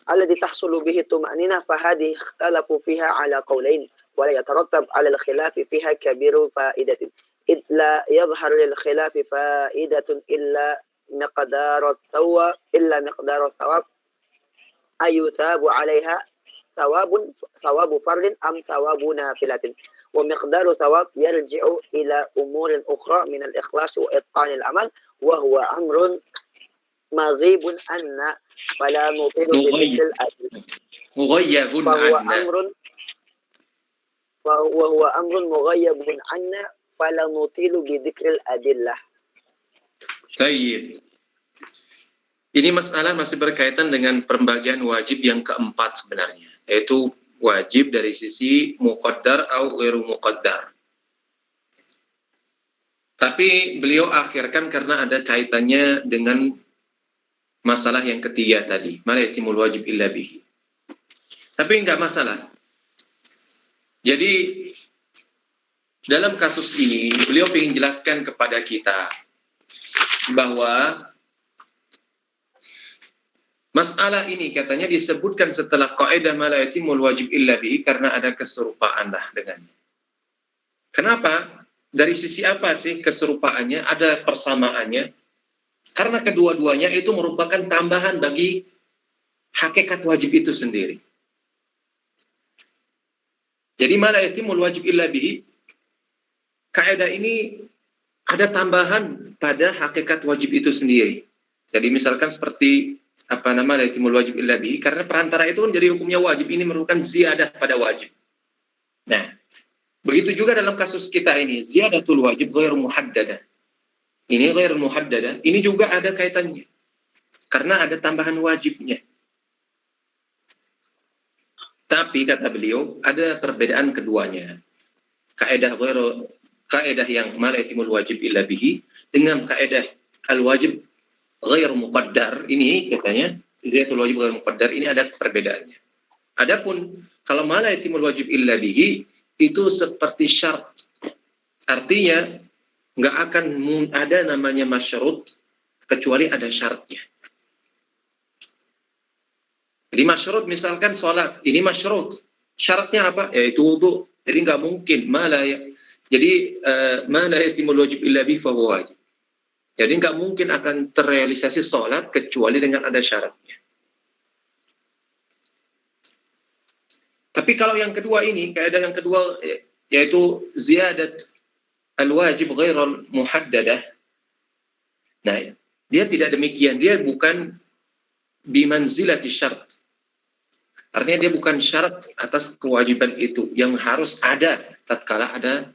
الذي تحصل به الطمأنينة فهذه اختلفوا فيها على قولين، ولا يترتب على الخلاف فيها كبير فائدة، إذ لا يظهر للخلاف فائدة إلا miqdarat thawab illa miqdarat thawab ayuthabu 'alaiha thawabu fardin am thawabu nafilatin wa miqdaru thawab yarji'u ila umurin ukhra min al-ikhlas wa itqanil amal wa huwa amrun maghibun anna fala nutilu bi dhikril adl mughayyabun fa huwa anna. amrun mughayyabun anna fala nutilu bi dhikril adillah. Baik. Ini masalah masih berkaitan dengan pembagian wajib yang keempat sebenarnya, yaitu wajib dari sisi muqaddar atau ghairu muqaddar. Tapi beliau akhirkan karena ada kaitannya dengan masalah yang ketiga tadi, ma la yatimul wajib illa bihi. Tapi enggak masalah. Jadi dalam kasus ini beliau ingin jelaskan kepada kita bahwa masalah ini katanya disebutkan setelah kaidah ma la yatimul wajib illa bihi karena ada keserupaan lah dengannya. Kenapa? Dari sisi apa sih keserupaannya? Ada persamaannya? Karena kedua-duanya itu merupakan tambahan bagi hakikat wajib itu sendiri. Jadi ma la yatimul wajib illa bihi, kaidah ini ada tambahan pada hakikat wajib itu sendiri. Jadi misalkan seperti la yatimul wajib illa bihi, karena perantara itu kan jadi hukumnya wajib, ini merupakan ziyadah pada wajib. Nah, begitu juga dalam kasus kita ini, ziyadatul wajib ghairu muhaddadah. Ini ghairu muhaddadah, ini juga ada kaitannya. Karena ada tambahan wajibnya. Tapi kata beliau, ada perbedaan keduanya. Kaidah yang ma la yatimul wajib illa bihi dengan kaidah al-wajib ghair muqaddar ini katanya ziyatul wajib ghair muqaddar ini ada perbedaannya. Adapun kalau ma la yatimul wajib illa bihi itu seperti syarat. Artinya enggak akan ada namanya masyrut kecuali ada syaratnya. Jadi masyrut misalkan salat, ini masyrut. Syaratnya apa? Yaitu wudu. Jadi enggak mungkin ma la yatimul wajib illa bihi fa huwa wajib. Jadi nggak mungkin akan terrealisasi sholat kecuali dengan ada syaratnya. Tapi kalau yang kedua ini, kaidah yang kedua yaitu ziyadat al-wajib ghairal muhaddadah. Nah, dia tidak demikian. Dia bukan bimanzilati syarat. Artinya dia bukan syarat atas kewajiban itu yang harus ada tatkala ada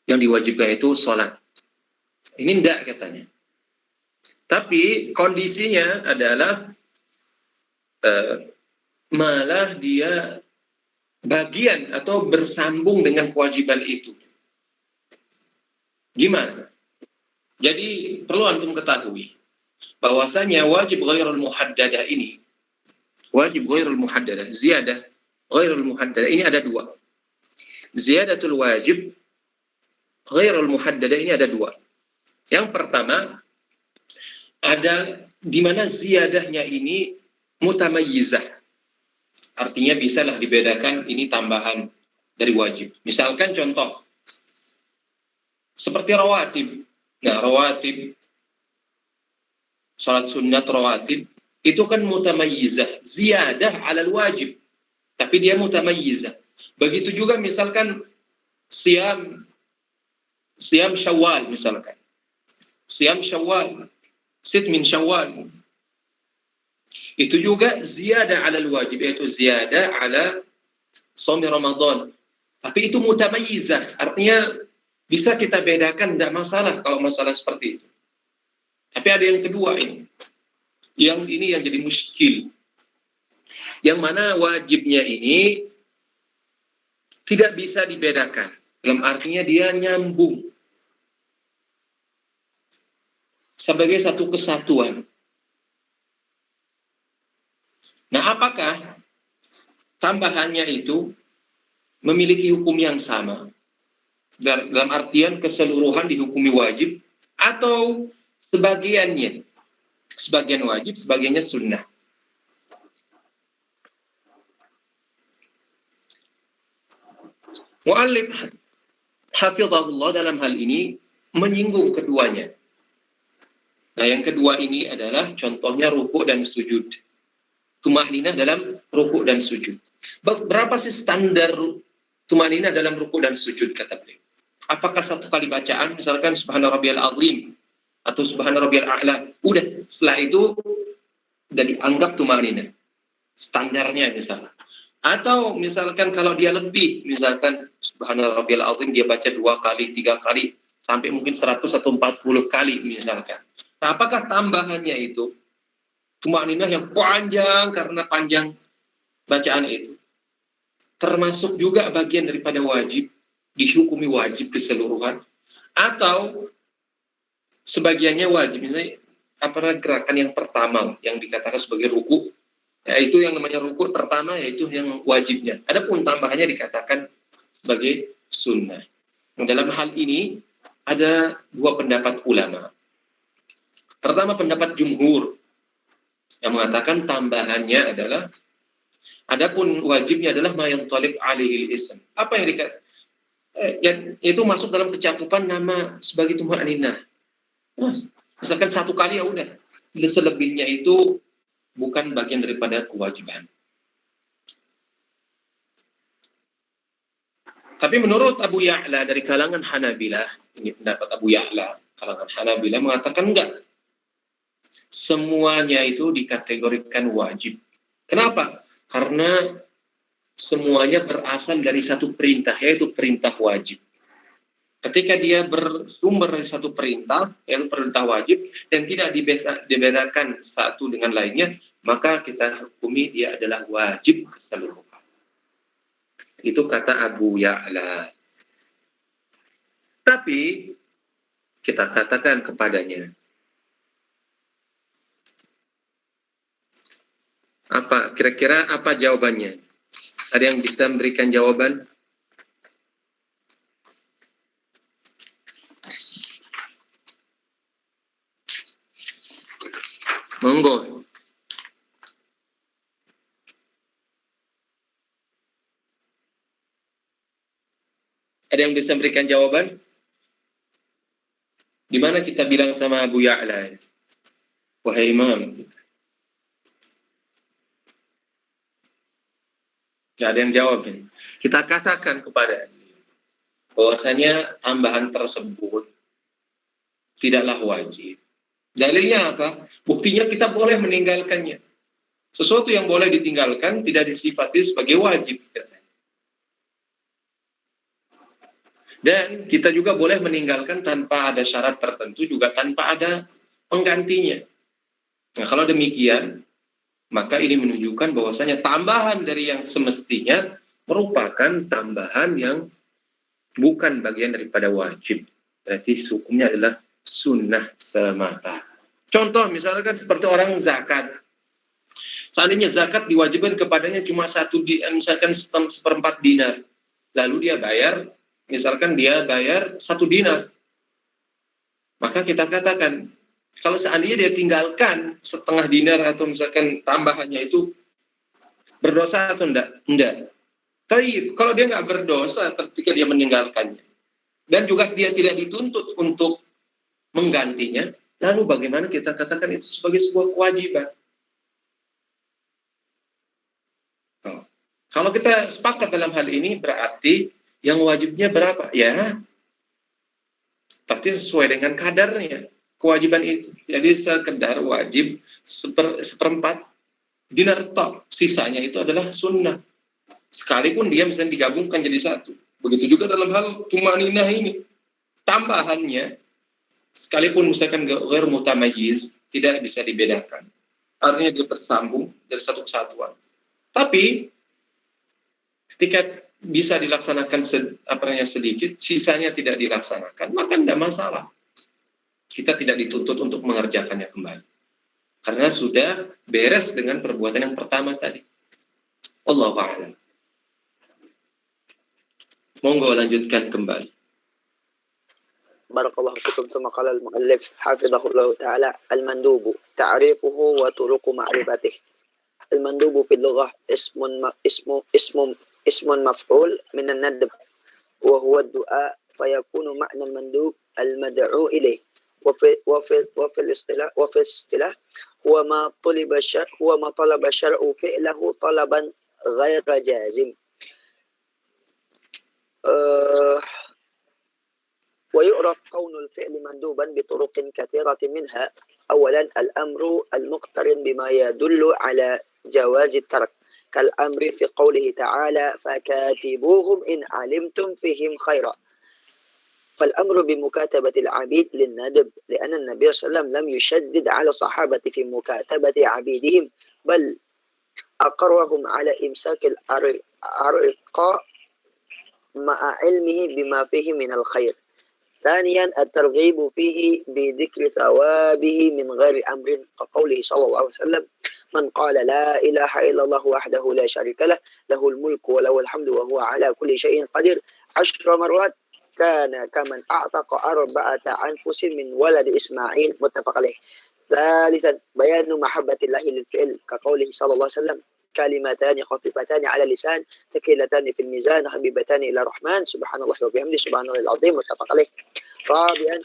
yang diwajibkan itu sholat. Ini enggak katanya. Tapi kondisinya adalah malah dia bagian atau bersambung dengan kewajiban itu. Gimana? Jadi perlu antum ketahui bahwasanya wajib ghairul muhaddadah ini, wajib ghairul muhaddadah, ziyadah ghairul muhaddadah ini ada dua. Ziyadatul wajib ghairul muhaddadah ini ada dua. Yang pertama, ada di mana ziyadahnya ini mutamayyizah. Artinya bisalah dibedakan ini tambahan dari wajib. Misalkan contoh, seperti rawatib. Nah, rawatib, salat sunnat rawatib, itu kan mutamayyizah. Ziyadah alal wajib. Tapi dia mutamayyizah. Begitu juga misalkan siam syawal misalkan. Siam syawal, sit min syawal. Itu juga ziyadah ala wajib, yaitu ziyadah ala shaum Ramadan. Tapi itu mutamayyizah, artinya bisa kita bedakan, tidak masalah kalau masalah seperti itu. Tapi ada yang kedua ini. Yang ini yang jadi muskil. Yang mana wajibnya ini tidak bisa dibedakan. Dalam artinya dia nyambung sebagai satu kesatuan. Nah, apakah tambahannya itu memiliki hukum yang sama? Dalam artian keseluruhan dihukumi wajib, atau sebagiannya? Sebagian wajib, sebagiannya sunnah. Mu'allif hafizahullah dalam hal ini menyinggung keduanya. Nah, yang kedua ini adalah contohnya rukuk dan sujud. Tumakninah dalam rukuk dan sujud. Berapa sih standar tumakninah dalam rukuk dan sujud, kata beliau? Apakah satu kali bacaan, misalkan subhana rabbiyal azim atau subhana rabbiyal a'la, udah setelah itu udah dianggap tumakninah standarnya misalnya. Atau misalkan kalau dia lebih, misalkan subhana rabbiyal azim dia baca 2 kali, 3 kali, sampai mungkin 100 atau 40 kali misalkan. Nah, apakah tambahannya itu tumakninah yang panjang karena panjang bacaan itu termasuk juga bagian daripada wajib, dihukumi wajib keseluruhan, atau sebagiannya wajib? Misalnya apa gerakan yang pertama yang dikatakan sebagai ruku, yaitu yang namanya ruku pertama, yaitu yang wajibnya. Adapun tambahannya dikatakan sebagai sunnah. Nah, dalam hal ini ada dua pendapat ulama. Pertama, pendapat jumhur yang mengatakan tambahannya adalah, adapun wajibnya adalah ma yantalib alaihi ism. Apa yang dikatakan? Itu masuk dalam kecakupan nama sebagai tumakninah. Nah, misalkan 1 kali ya udah. Selebihnya itu bukan bagian daripada kewajiban. Tapi menurut Abu Ya'la dari kalangan Hanabilah, ini pendapat Abu Ya'la, kalangan Hanabilah mengatakan enggak. Semuanya itu dikategorikan wajib. Kenapa? Karena semuanya berasal dari satu perintah, yaitu perintah wajib. Ketika dia bersumber dari satu perintah, yaitu perintah wajib, dan tidak dibedakan satu dengan lainnya, maka kita hukumi dia adalah wajib keseluruhan. Itu kata Abu Ya'la. Tapi kita katakan kepadanya, apa kira-kira apa jawabannya? Ada yang bisa memberikan jawaban? Monggo. Ada yang bisa memberikan jawaban? Di mana kita bilang sama Abu Ya'la, wahai Imam, nggak ada yang jawab. Kita katakan kepada bahwasanya tambahan tersebut tidaklah wajib. Dalilnya apa? Buktinya kita boleh meninggalkannya. Sesuatu yang boleh ditinggalkan tidak disifati sebagai wajib. Dan kita juga boleh meninggalkan tanpa ada syarat tertentu, juga tanpa ada penggantinya. Nah, kalau demikian, maka ini menunjukkan bahwasanya tambahan dari yang semestinya merupakan tambahan yang bukan bagian daripada wajib. Berarti hukumnya adalah sunnah semata. Contoh misalkan seperti orang zakat. Seandainya zakat diwajibkan kepadanya cuma misalkan 1/4 dinar. Lalu dia bayar, misalkan dia bayar 1 dinar. Maka kita katakan, kalau seandainya dia tinggalkan 1/2 dinar atau misalkan tambahannya itu, berdosa atau enggak? Enggak. Tapi kalau dia nggak berdosa ketika dia meninggalkannya, dan juga dia tidak dituntut untuk menggantinya, lalu bagaimana kita katakan itu sebagai sebuah kewajiban? Kalau kita sepakat dalam hal ini, berarti yang wajibnya berapa? Ya, pasti sesuai dengan kadarnya kewajiban itu. Jadi sekedar wajib 1/4 dinar tok, sisanya itu adalah sunnah. Sekalipun dia misalnya digabungkan jadi satu. Begitu juga dalam hal tumakninah ini. Tambahannya, sekalipun misalkan ghair mutamayyiz, tidak bisa dibedakan. Artinya dia tersambung dari satu kesatuan. Tapi ketika bisa dilaksanakan sedikit, sisanya tidak dilaksanakan, maka tidak masalah. Kita tidak dituntut untuk mengerjakannya kembali. Karena sudah beres dengan perbuatan yang pertama tadi. Allahu a'lam. Monggo lanjutkan kembali. Barakallahu fikum. Tsumma qala al-muallif hafizahullah ta'ala al-mandubu ta'rifuhu wa turuqu ma'rifatih. Al-mandubu fil lughah ismun maf'ul min an-nadb wa huwa ad-du'a fayakunu ma'na al-mandub al-mad'u ilayh وفي الاصطلاح هو ما طلب الشرع فعله طلبا غير جازم. ويعرف كون الفعل مندوبا بطرق كثيرة منها: أولا الأمر المقترن بما يدل على جواز الترك، كالأمر في قوله تعالى فكاتبوهم إن علمتم فيهم خيرا. فالأمر بمكاتبة العبيد للندب، لأن النبي صلى الله عليه وسلم لم يشدد على الصحابة في مكاتبة عبيدهم، بل أقرهم على إمساك الأرقاء مع علمه بما فيه من الخير. ثانيا الترغيب فيه بذكر ثوابه من غير أمر، كقوله صلى الله عليه وسلم من قال لا إله إلا الله وحده لا شريك له له الملك وله الحمد وهو على كل شيء قدير 10 مرات كان كمن أعتق 4 أنفس من ولد إسماعيل، متفق عليه. ثالثا بيان محبة الله للفعل، كقوله صلى الله عليه وسلم كلمتان خفيفتان على اللسان ثقيلتان في الميزان حبيبتان إلى الرحمن سبحان الله وبحمده سبحان الله العظيم، متفق عليه. رابعا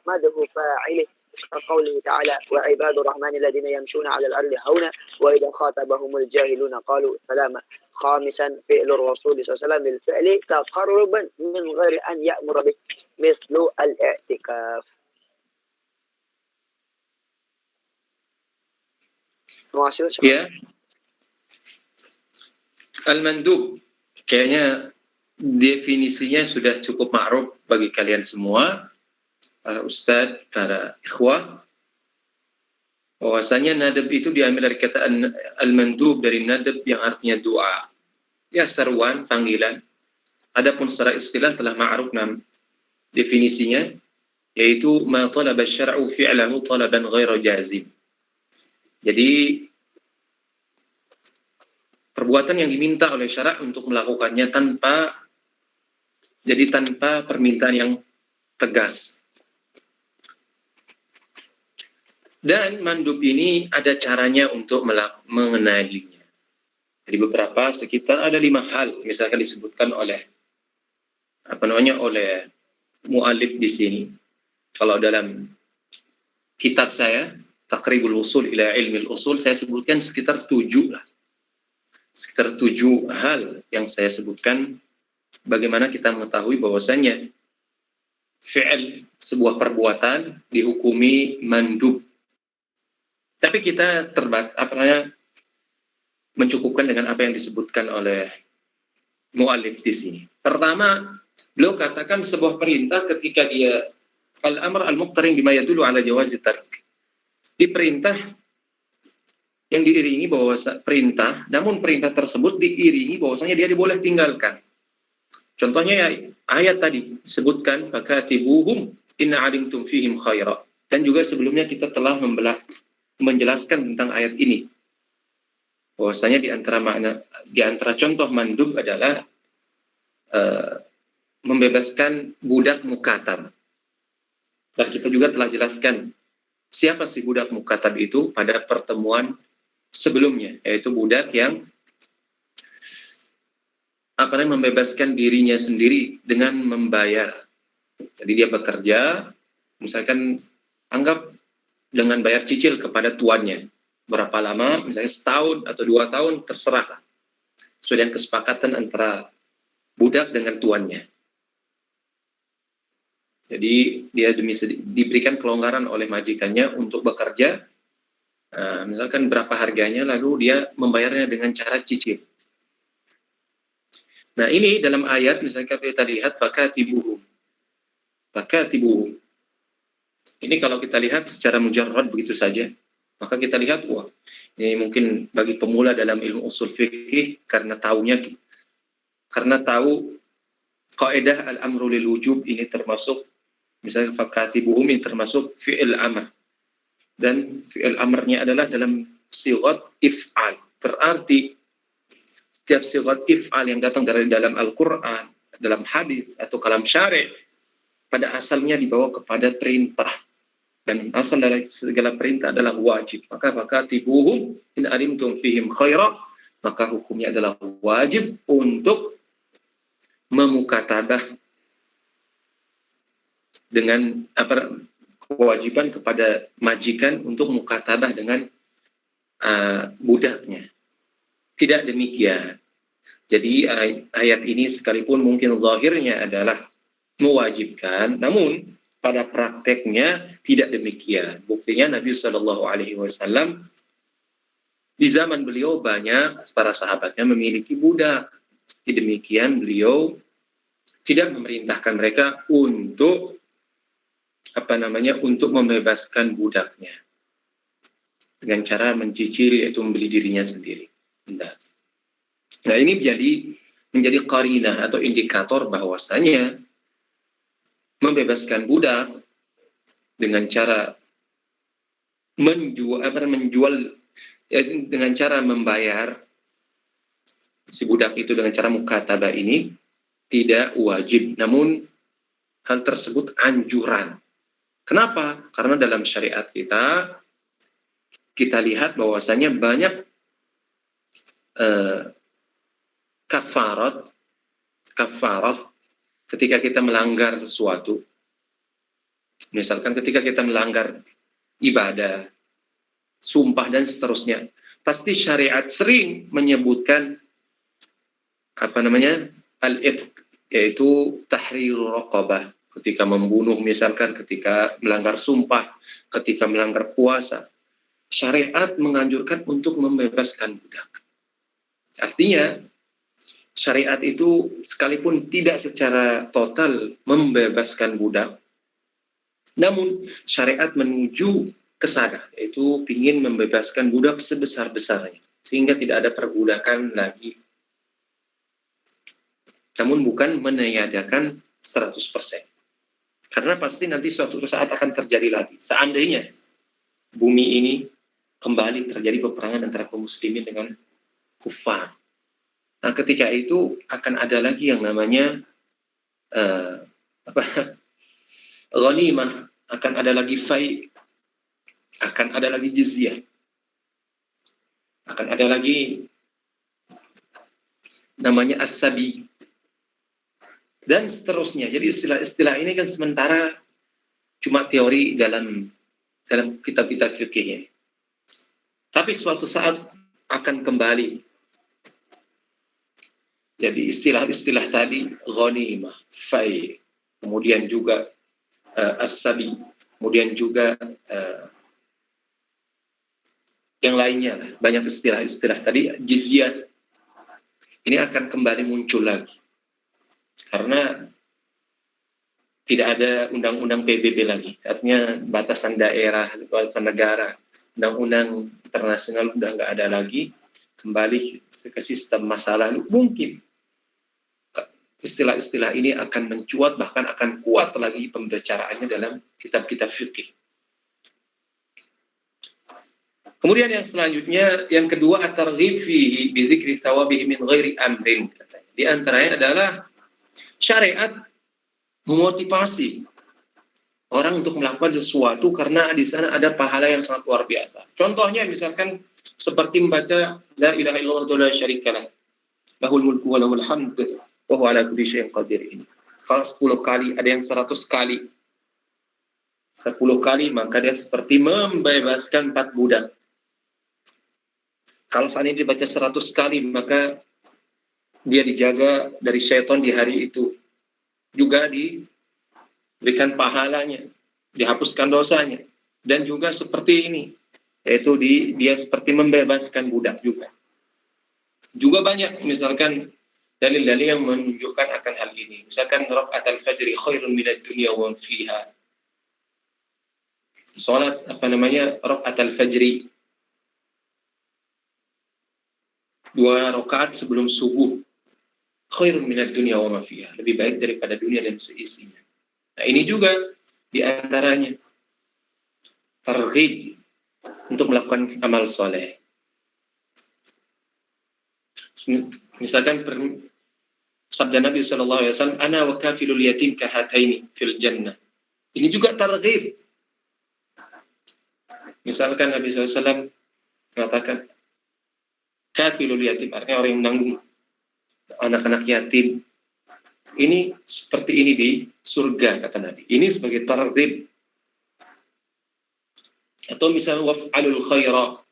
مدح فاعله، كقوله تعالى وعباد الرحمن الذين يمشون على الأرض هونا وإذا خاطبهم الجاهلون قالوا سلاما. خامسا فعل الرسول صلى الله عليه وسلم للفعل تقربا من غير أن يأمر به، مثل الاعتكاف. Ya, al-mandub kayaknya definisinya sudah cukup ma'ruf bagi kalian semua, para ustadz, para ikhwah, bahwasanya nadab itu diambil dari kata al-mandub dari nadab yang artinya doa, ya seruan, panggilan. Adapun secara istilah telah ma'ruf definisinya, yaitu ma talaba syar'u fi'lahu talaban ghairu jazim. Jadi perbuatan yang diminta oleh syarak untuk melakukannya tanpa permintaan yang tegas. Dan mandub ini ada caranya untuk mengenalinya. Jadi beberapa sekitar ada 5 hal, misalkan disebutkan oleh oleh mu'alif di sini. Kalau dalam kitab saya Taqribul Usul ila Ilmil Usul, saya sebutkan sekitar 7 lah. Sekitar 7 hal yang saya sebutkan bagaimana kita mengetahui bahwasanya fi'il, sebuah perbuatan, dihukumi mandub. Tapi kita mencukupkan dengan apa yang disebutkan oleh mu'alif di sini. Pertama, beliau katakan sebuah perintah ketika dia al-amr al-muqtarin bima yadullu ala jawazi tark. Di perintah yang diiringi perintah, namun perintah tersebut diiringi bahwasanya dia diboleh tinggalkan. Contohnya ya, ayat tadi disebutkan fakatibuhum inna alimtum fihim khaira. Dan juga sebelumnya kita telah menjelaskan tentang ayat ini. Bahwasanya di antara contoh mandub adalah membebaskan budak mukatab. Dan kita juga telah jelaskan siapa sih budak mukatab itu pada pertemuan sebelumnya, yaitu budak yang membebaskan dirinya sendiri dengan membayar. Jadi dia bekerja, misalkan anggap dengan bayar cicil kepada tuannya. Berapa lama, misalnya setahun atau 2 tahun, terserah lah. Sesuai dengan kesepakatan antara budak dengan tuannya. Jadi dia diberikan kelonggaran oleh majikannya untuk bekerja, misalkan berapa harganya, lalu dia membayarnya dengan cara cicil. Nah ini dalam ayat, misalkan kita lihat fakatibuhum. Fakatibuhum. Ini kalau kita lihat secara mujarrad begitu saja, maka kita lihat, wah, ini mungkin bagi pemula dalam ilmu usul fikih karena tahu kaidah al-amru lil wujub ini termasuk, misalnya fakatibuhum ini termasuk fi'il amr. Dan fi'il amrnya adalah dalam sighat if'al. Berarti setiap sighat if'al yang datang dari dalam Al-Quran, dalam hadis atau kalam syari' pada asalnya dibawa kepada perintah. Dan asal dari segala perintah adalah wajib. Maka fakatibuhum in alimtum fihim khaira, maka hukumnya adalah wajib untuk memukatabah dengan kewajiban kepada majikan untuk mukatabah dengan budaknya. Tidak demikian. Jadi ayat ini sekalipun mungkin zahirnya adalah mewajibkan, namun pada prakteknya tidak demikian. Buktinya Nabi Shallallahu Alaihi Wasallam di zaman beliau banyak para sahabatnya memiliki budak. Demikian beliau tidak memerintahkan mereka untuk untuk membebaskan budaknya dengan cara mencicil, yaitu membeli dirinya sendiri. Nah, ini menjadi qarinah atau indikator bahwasanya membebaskan budak dengan cara menjual dengan cara membayar si budak itu dengan cara mukatabah ini tidak wajib, namun hal tersebut anjuran. Kenapa? Karena dalam syariat kita lihat bahwasanya banyak kafarah ketika kita melanggar sesuatu. Misalkan ketika kita melanggar ibadah, sumpah dan seterusnya, pasti syariat sering menyebutkan al-itq, yaitu tahrir raqabah. Ketika membunuh, misalkan ketika melanggar sumpah, ketika melanggar puasa, syariat menganjurkan untuk membebaskan budak. Artinya syariat itu sekalipun tidak secara total membebaskan budak, namun syariat menuju ke sana, yaitu ingin membebaskan budak sebesar-besarnya, sehingga tidak ada perbudakan lagi. Namun bukan meniadakan 100%. Karena pasti nanti suatu saat akan terjadi lagi. Seandainya bumi ini kembali terjadi peperangan antara kaum muslimin dengan kufar. Nah, ketika itu akan ada lagi yang namanya ghanimah, akan ada lagi fai, akan ada lagi jizyah, akan ada lagi namanya as-sabi, dan seterusnya. Jadi istilah-istilah ini kan sementara cuma teori dalam kitab-kitab fikih ini. Tapi suatu saat akan kembali. Jadi istilah-istilah tadi ghanimah, fai, kemudian juga as-sabi, kemudian juga yang lainnya, banyak istilah-istilah tadi, jizyah, ini akan kembali muncul lagi. Karena tidak ada undang-undang PBB lagi, artinya batasan daerah, batasan negara, undang-undang internasional udah nggak ada lagi, kembali ke sistem masa lalu. Mungkin istilah-istilah ini akan mencuat, bahkan akan kuat lagi pembicaraannya dalam kitab-kitab fikih. Kemudian yang selanjutnya, yang kedua, at-targhib fihi bi dzikri thawabihi min ghairi amrin. Di antaranya adalah syariat memotivasi orang untuk melakukan sesuatu karena di sana ada pahala yang sangat luar biasa. Contohnya misalkan seperti membaca la ilaha illallah wa la syarikalah, lahul mulku wa lahul hamd wa huwa ala kulli syai'in qadir ini. Kalau 10 kali, ada yang 100 kali. 10 kali, maka dia seperti membebaskan 4 budak. Kalau saat ini dibaca 100 kali, maka dia dijaga dari syaitan di hari itu. Juga diberikan pahalanya, dihapuskan dosanya. Dan juga seperti ini, yaitu dia seperti membebaskan budak juga. Juga banyak, misalkan dalil-dalil yang menunjukkan akan hal ini. Misalkan raka'atul fajri khairun minad dunya wa fiha. Salat raka'atul fajri, 2 rakaat sebelum subuh, khairun minad dunya wa ma fiha, lebih baik daripada dunia dan seisinya. Nah, ini juga di antaranya targhib untuk melakukan amal soleh. Misalkan sabda Nabi sallallahu alaihi wasallam, ana wa kafilul yatim kahataini fil jannah. Ini juga targhib. Misalkan Nabi sallallahu alaihi wasallam mengatakan kafilul yatim, artinya orang yang menanggung anak-anak yatim. Ini seperti ini di surga, kata Nabi. Ini sebagai targhib Atau misalnya waf'alul khaira,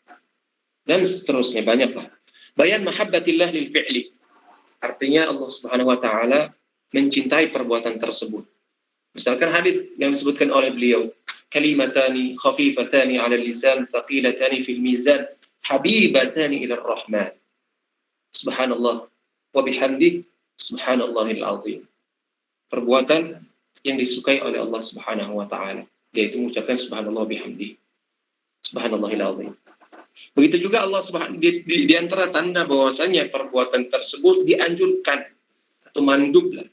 dan seterusnya, banyaklah. Bayan mahabbatillah lil fi'li. Artinya Allah Subhanahu wa taala mencintai perbuatan tersebut. Misalkan hadis yang disebutkan oleh beliau, kalimatani khafifatani 'ala lisan, thaqilatani fil mizan, habibatani ila rahman. Subhanallah wa bihamdi, subhanallahil azim. Perbuatan yang disukai oleh Allah Subhanahu wa taala, yaitu mengucapkan subhanallah bihamdi, subhanallahil azim. Begitu juga Allah Subhanahu di antara tanda bahwasanya perbuatan tersebut dianjurkan atau mandub lah.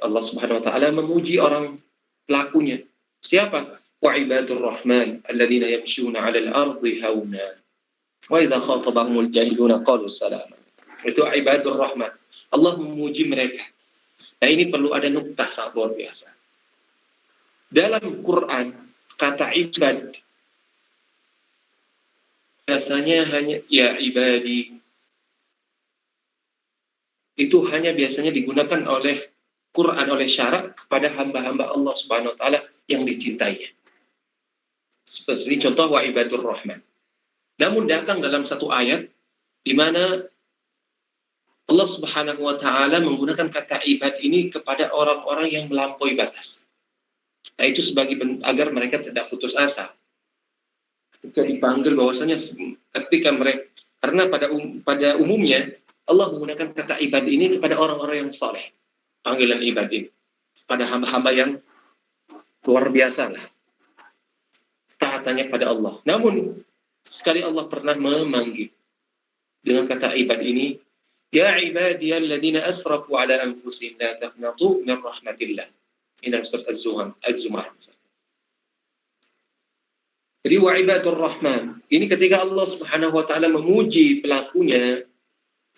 Allah Subhanahu wa taala memuji orang pelakunya. Siapa? Wa ibadur rahman alladzina yamshuna 'alal ardi hauna wa idza khatabahumul jahiluna qalu salama. Itu ibadur rahman. Allah memuji mereka. Nah, ini perlu ada nuktah sangat luar biasa. Dalam Quran, kata ibad biasanya hanya ya ibadi, itu hanya biasanya digunakan oleh Quran, oleh syarak kepada hamba-hamba Allah Subhanahu wa taala yang dicintainya. Seperti contoh wa ibadur rahman. Namun datang dalam satu ayat di mana Allah Subhanahu wa taala menggunakan kata ibad ini kepada orang-orang yang melampaui batas. Nah, itu sebagai agar mereka tidak putus asa. Ketika dipanggil bahwasanya ketika mereka, karena pada umumnya Allah menggunakan kata ibad ini kepada orang-orang yang saleh. Panggilan ibad ini pada hamba-hamba yang luar biasa lah taatannya pada Allah. Namun sekali Allah pernah memanggil dengan kata ibad ini, ya ibadiyalladzina asrafu ala anfusihim la taqnatu min rahmatillah. Ini surat Az-Zumar. Jadi wa ibadur rahman, ini ketika Allah Subhanahu wa taala memuji pelakunya,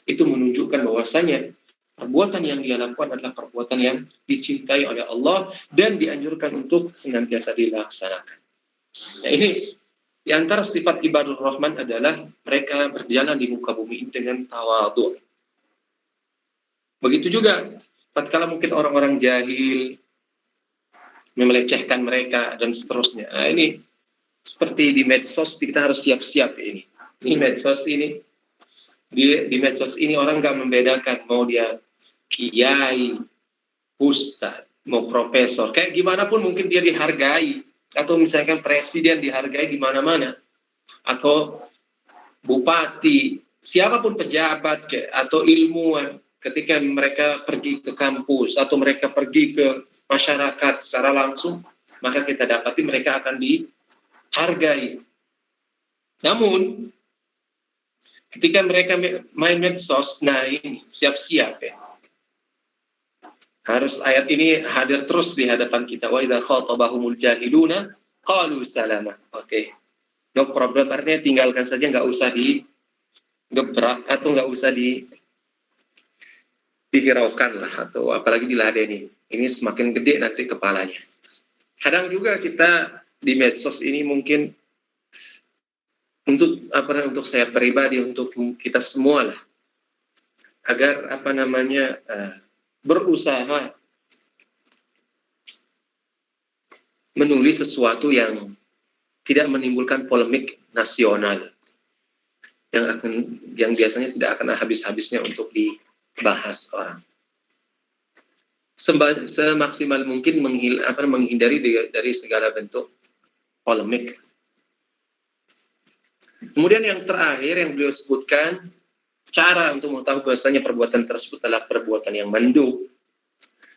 itu menunjukkan bahwasanya perbuatan yang dia lakukan adalah perbuatan yang dicintai oleh Allah dan dianjurkan untuk senantiasa dilaksanakan. Nah, ini di antara sifat ibadur rahman adalah mereka berjalan di muka bumi ini dengan tawadhu. Begitu juga tatkala mungkin orang-orang jahil memelecehkan mereka dan seterusnya. Nah, ini seperti di medsos, kita harus siap-siap ini. Di medsos ini orang nggak membedakan mau dia kiai, ustadz, mau profesor, kayak gimana pun mungkin dia dihargai, atau misalkan presiden dihargai di mana-mana, atau bupati, siapapun pejabat atau ilmuwan, ketika mereka pergi ke kampus atau mereka pergi ke masyarakat secara langsung, maka kita dapati mereka akan dihargai. Namun ketika mereka main medsos, nah ini siap-siap ya. Harus ayat ini hadir terus di hadapan kita. Wa idza khatabahumul jahiluna qalu salama. Oke. No problem, artinya tinggalkan saja, nggak usah digebrak atau nggak usah dihiraukan lah, atau apalagi diladeni. Ini semakin gede nanti kepalanya. Kadang juga kita di medsos ini mungkin untuk saya pribadi, untuk kita semua lah, agar berusaha menulis sesuatu yang tidak menimbulkan polemik nasional yang biasanya tidak akan habis-habisnya untuk dibahas orang. Semaksimal mungkin menghindari dari segala bentuk polemik. Kemudian yang terakhir yang beliau sebutkan, cara untuk mengetahui bahwasanya perbuatan tersebut adalah perbuatan yang mandub.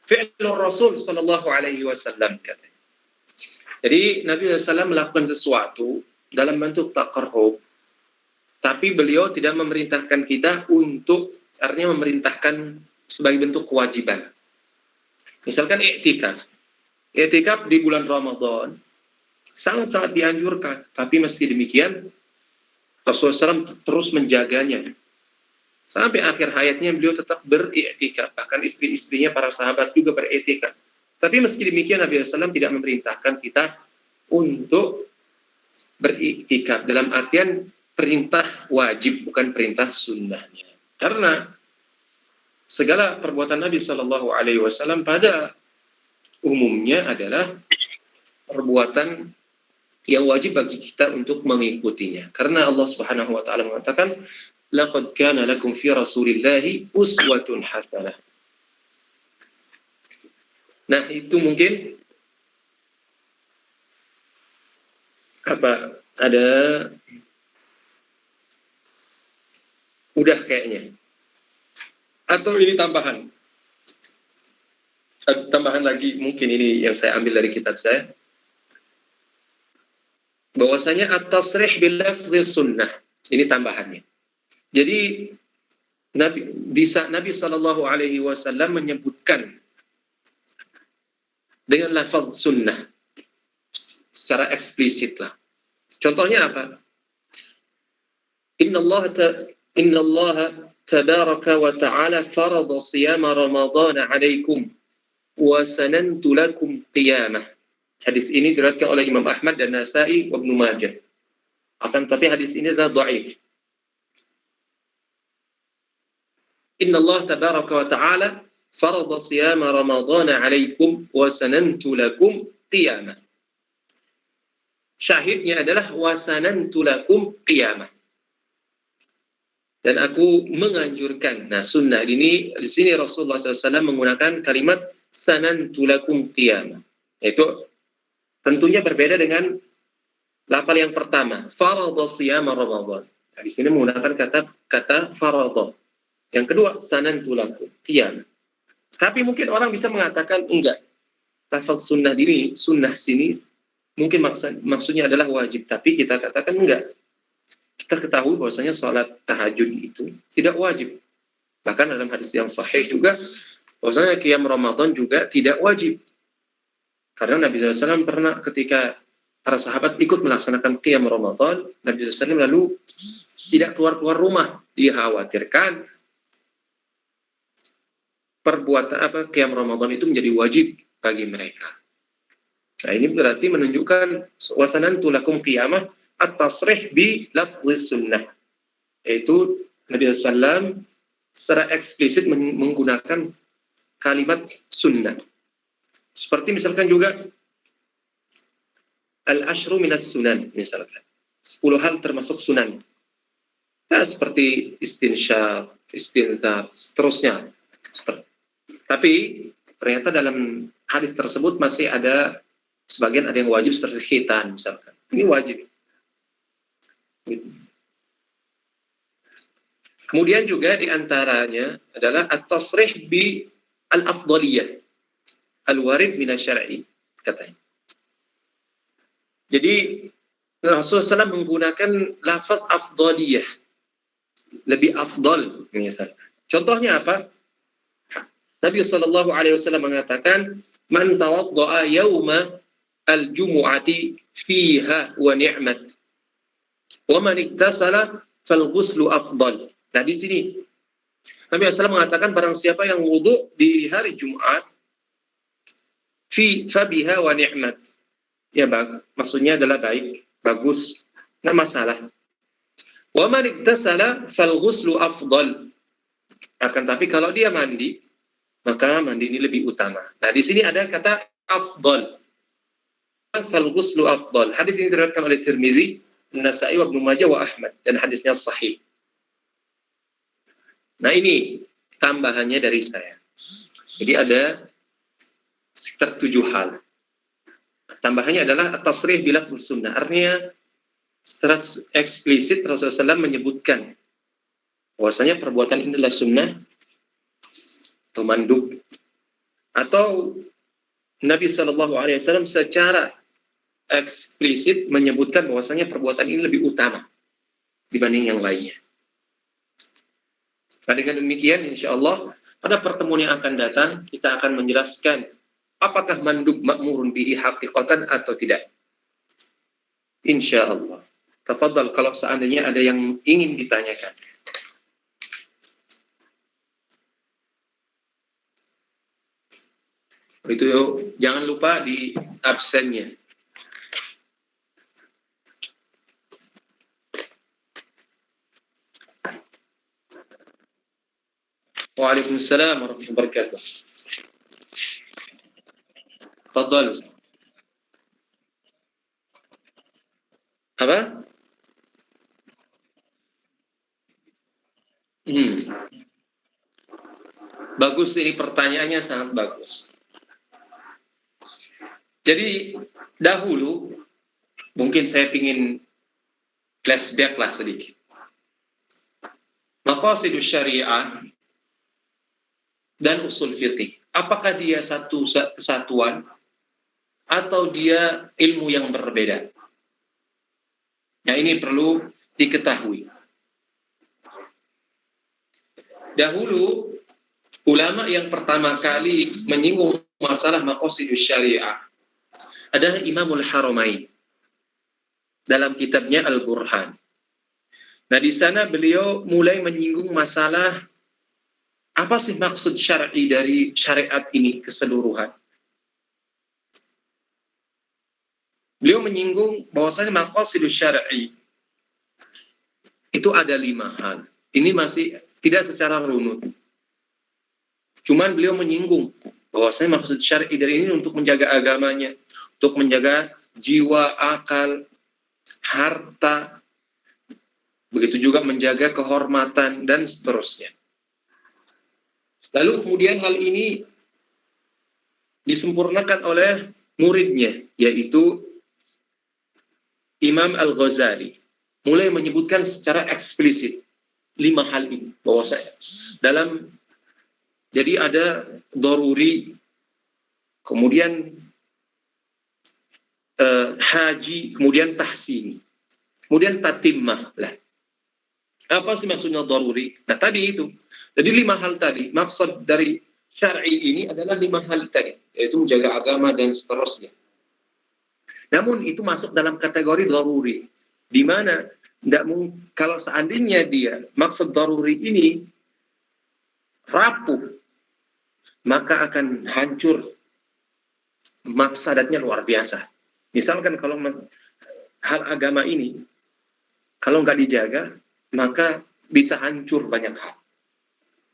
Fi'lur Rasul sallallahu alaihi wasallam katanya. Jadi Nabi SAW melakukan sesuatu dalam bentuk taqarrub, tapi beliau tidak memerintahkan kita untuk, artinya memerintahkan sebagai bentuk kewajiban. Misalkan i'tikaf. I'tikaf di bulan Ramadan sangat-sangat dianjurkan, tapi meski demikian Rasulullah SAW terus menjaganya. Sampai akhir hayatnya beliau tetap beriktikaf. Bahkan istri-istrinya, para sahabat juga beriktikaf. Tapi meski demikian Nabi SAW tidak memerintahkan kita untuk beriktikaf. Dalam artian perintah wajib, bukan perintah sunnahnya. Karena segala perbuatan Nabi SAW pada umumnya adalah perbuatan yang wajib bagi kita untuk mengikutinya. Karena Allah Subhanahu wa taala mengatakan, "Laqad kana lakum fi Rasulillahi uswatun hasanah." Nah, itu mungkin ada udah kayaknya. Atau ini tambahan lagi, mungkin ini yang saya ambil dari kitab saya. Bahwasanya at-tasrih bil lafzi sunnah. Ini tambahannya. Jadi Nabi sallallahu alaihi wasallam menyebutkan dengan lafaz sunnah secara eksplisit lah. Contohnya apa? Inna Allah tabaraka wa ta'ala farada siyama Ramadhan 'alaikum wa sanantu lakum qiyamah. Hadis ini diriwayatkan oleh Imam Ahmad dan Nasa'i wa Ibnu Majah. Akan tapi hadis ini adalah dhaif. Inna Allah tabaraka wa ta'ala farada siyama Ramadhan 'alaikum wa sanantu lakum qiyamah. Syahidnya adalah wa sanantu lakum qiyamah. Dan aku menganjurkan. Nah, sunnah ini di sini Rasulullah SAW menggunakan kalimat sanantu lakum qiyamah. Itu tentunya berbeda dengan lafal yang pertama, farada siyama Ramadhan. Nah, di sini menggunakan kata farada. Yang kedua, sanantu lakum qiyamah. Tapi mungkin orang bisa mengatakan enggak. Lafaz sunnah sini mungkin maksudnya adalah wajib, tapi kita katakan enggak. Kita ketahui bahwasanya sholat tahajud itu tidak wajib. Bahkan dalam hadis yang sahih juga bahwasanya qiyam Ramadan juga tidak wajib. Karena Nabi SAW pernah ketika para sahabat ikut melaksanakan qiyam Ramadan, Nabi SAW lalu tidak keluar rumah, dikhawatirkan perbuatan qiyam Ramadan itu menjadi wajib bagi mereka. Nah, ini berarti menunjukkan wasanantu lakum qiyamah at-tasrih bi lafzi sunnah. Yaitu Nabi SAW secara eksplisit menggunakan kalimat sunnah. Seperti misalkan juga al-ashru minas sunan, misalkan 10 hal termasuk sunan. Nah, seperti istinsyaq, istinzar, seterusnya. Tapi ternyata dalam hadis tersebut masih ada sebagian ada yang wajib seperti khitan misalkan. Ini wajib. Kemudian juga diantaranya adalah at-tasrih bi al-afdaliyah al-warid minasyar'i, katanya. Jadi Rasulullah SAW menggunakan lafaz afdaliyah, lebih afdal misalnya. Contohnya apa? Nabi sallallahu alaihi wasallam mengatakan, "Man tawadda'a yauma al-jumu'ati fiha wa ni'mat. Wa man iktasala fal ghuslu afdal." Nah, di sini Nabi SAW mengatakan barang siapa yang wudu di hari Jumat fa biha wa ni'mat. Ya, maksudnya adalah baik, bagus, enggak masalah. Wa man iktasala fal ghuslu afdal. Akan tapi kalau dia mandi, maka mandi ini lebih utama. Nah, di sini ada kata afdal. Fal ghuslu afdal. Hadis ini diriwayatkan oleh Tirmizi, Nasa'i, wa Ibnu Majah wa Ahmad, dan hadisnya sahih. Nah, ini tambahannya dari saya. Jadi ada sekitar 7 hal. Tambahannya adalah at-tasrih bi lafzi sunnah. Artinya secara eksplisit Rasulullah SAW menyebutkan bahwasanya perbuatan ini adalah sunnah atau mandub, atau Nabi SAW secara eksplisit menyebutkan bahwasanya perbuatan ini lebih utama dibanding yang lainnya. Nah, dengan demikian insya Allah pada pertemuan yang akan datang kita akan menjelaskan apakah mandub ma'murun bihi haqiqatan atau tidak. Insya Allah. Tafadhal kalau seandainya ada yang ingin ditanyakan. Itu jangan lupa di absennya. Waalaikumsalam warahmatullahi wabarakatuh. Tafadhal. Apa? Hmm. Bagus, ini pertanyaannya sangat bagus. Jadi dahulu mungkin saya ingin flashback lah sedikit. Maqasidus syariah dan usul fiqih, apakah dia satu kesatuan atau dia ilmu yang berbeda? Nah, ini perlu diketahui. Dahulu ulama yang pertama kali menyinggung masalah maqasidus syariah adalah Imamul Haramain dalam kitabnya Al-Burhan. Nah, di sana beliau mulai menyinggung masalah apa sih maksud syar'i dari syariat ini keseluruhan. Beliau menyinggung bahwasanya maqasidus syar'i itu ada 5 hal. Ini masih tidak secara runut. Cuman beliau menyinggung bahwasanya maksud syar'i dari ini untuk menjaga agamanya, untuk menjaga jiwa, akal, harta, begitu juga menjaga kehormatan dan seterusnya. Lalu kemudian hal ini disempurnakan oleh muridnya, yaitu Imam Al-Ghazali. Mulai menyebutkan secara eksplisit 5 hal ini, bahwasanya dalam, jadi ada daruri, kemudian haji, kemudian tahsini, kemudian tatimmah lah. Apa sih maksudnya daruri? Nah, tadi itu. Jadi 5 hal tadi, maksud dari syar'i ini adalah 5 hal tadi, yaitu menjaga agama dan seterusnya. Namun itu masuk dalam kategori daruri, di mana kalau seandainya dia maksud daruri ini rapuh, maka akan hancur, mafsadatnya luar biasa. Misalkan kalau hal agama ini kalau nggak dijaga, maka bisa hancur banyak hal.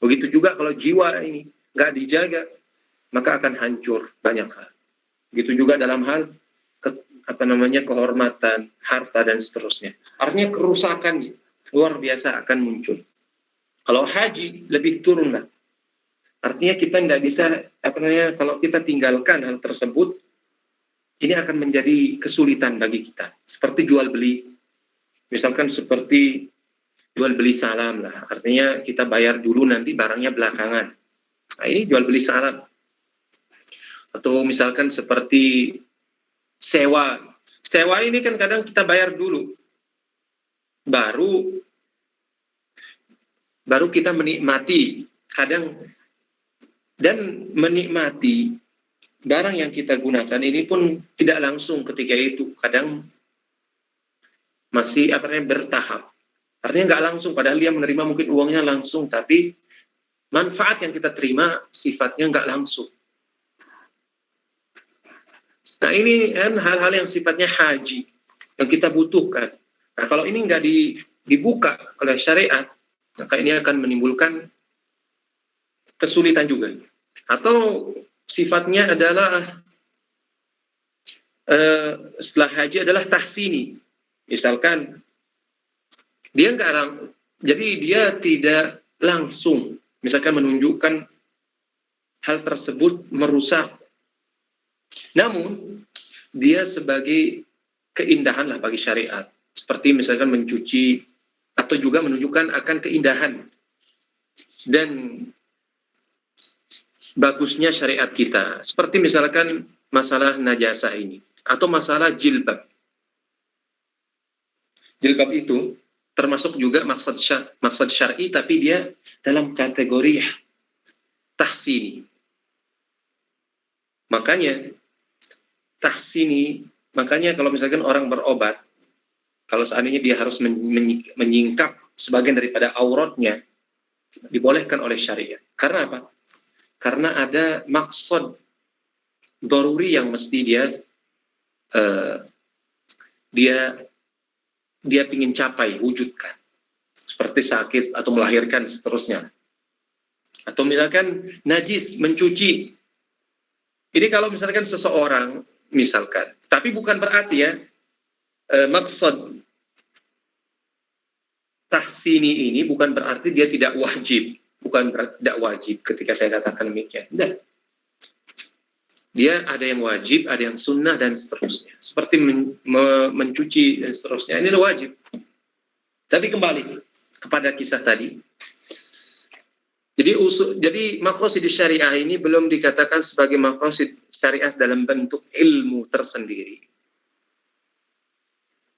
Begitu juga kalau jiwa ini nggak dijaga, maka akan hancur banyak hal. Begitu juga dalam hal kehormatan, harta dan seterusnya. Artinya kerusakan luar biasa akan muncul. Kalau haji lebih turun lah. Artinya kita nggak bisa kalau kita tinggalkan hal tersebut, ini akan menjadi kesulitan bagi kita. Seperti jual beli, misalkan seperti jual beli salam lah, artinya kita bayar dulu nanti barangnya belakangan. Nah, ini jual beli salam. Atau misalkan seperti sewa. Sewa ini kan kadang kita bayar dulu, baru kita menikmati kadang, dan menikmati barang yang kita gunakan ini pun tidak langsung ketika itu, kadang masih bertahap. Artinya nggak langsung, padahal dia menerima mungkin uangnya langsung, tapi manfaat yang kita terima sifatnya nggak langsung. Nah, ini kan hal-hal yang sifatnya haji, yang kita butuhkan. Nah, kalau ini nggak dibuka oleh syariat, maka ini akan menimbulkan kesulitan juga. Atau sifatnya adalah setelah haji adalah tahsini. Misalkan dia jadi dia tidak langsung misalkan menunjukkan hal tersebut merusak, namun dia sebagai keindahan lah bagi syariat, seperti misalkan mencuci, atau juga menunjukkan akan keindahan dan bagusnya syariat kita, seperti misalkan masalah najasah ini, atau masalah jilbab. Jilbab itu termasuk juga maksud syar'i, tapi dia dalam kategori tahsini. Makanya kalau misalkan orang berobat, kalau seandainya dia harus menyingkap sebagian daripada auratnya, dibolehkan oleh syariat. Karena apa? Karena ada maksud daruri yang mesti dia ingin capai, wujudkan, seperti sakit atau melahirkan seterusnya. Atau misalkan najis, mencuci. Ini kalau misalkan seseorang, misalkan, tapi bukan berarti ya maksud tahsini ini bukan berarti dia tidak wajib, bukan berarti tidak wajib ketika saya katakan demikian. Tidak. Dia ada yang wajib, ada yang sunnah, dan seterusnya. Seperti mencuci dan seterusnya, ini adalah wajib. Tapi kembali kepada kisah tadi. Jadi maqasid syariah ini belum dikatakan sebagai maqasid syariah dalam bentuk ilmu tersendiri.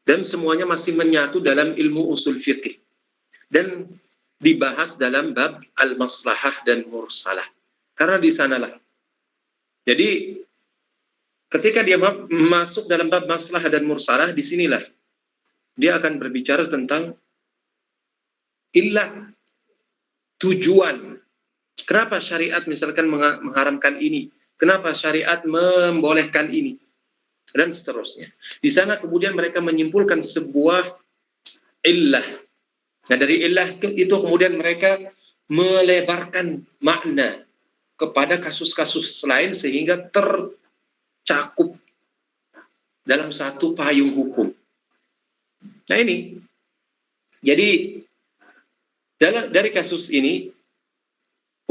Dan semuanya masih menyatu dalam ilmu usul fiqih. Dan dibahas dalam bab al-maslahah dan mursalah. Karena di sanalah. Jadi ketika dia masuk dalam bab maslahah dan mursalah, disinilah dia akan berbicara tentang illah, tujuan. Kenapa syariat misalkan mengharamkan ini? Kenapa syariat membolehkan ini? Dan seterusnya. Di sana kemudian mereka menyimpulkan sebuah illah. Nah, dari illah itu kemudian mereka melebarkan makna kepada kasus-kasus lain sehingga tercakup dalam satu payung hukum. Nah ini, jadi dari kasus ini,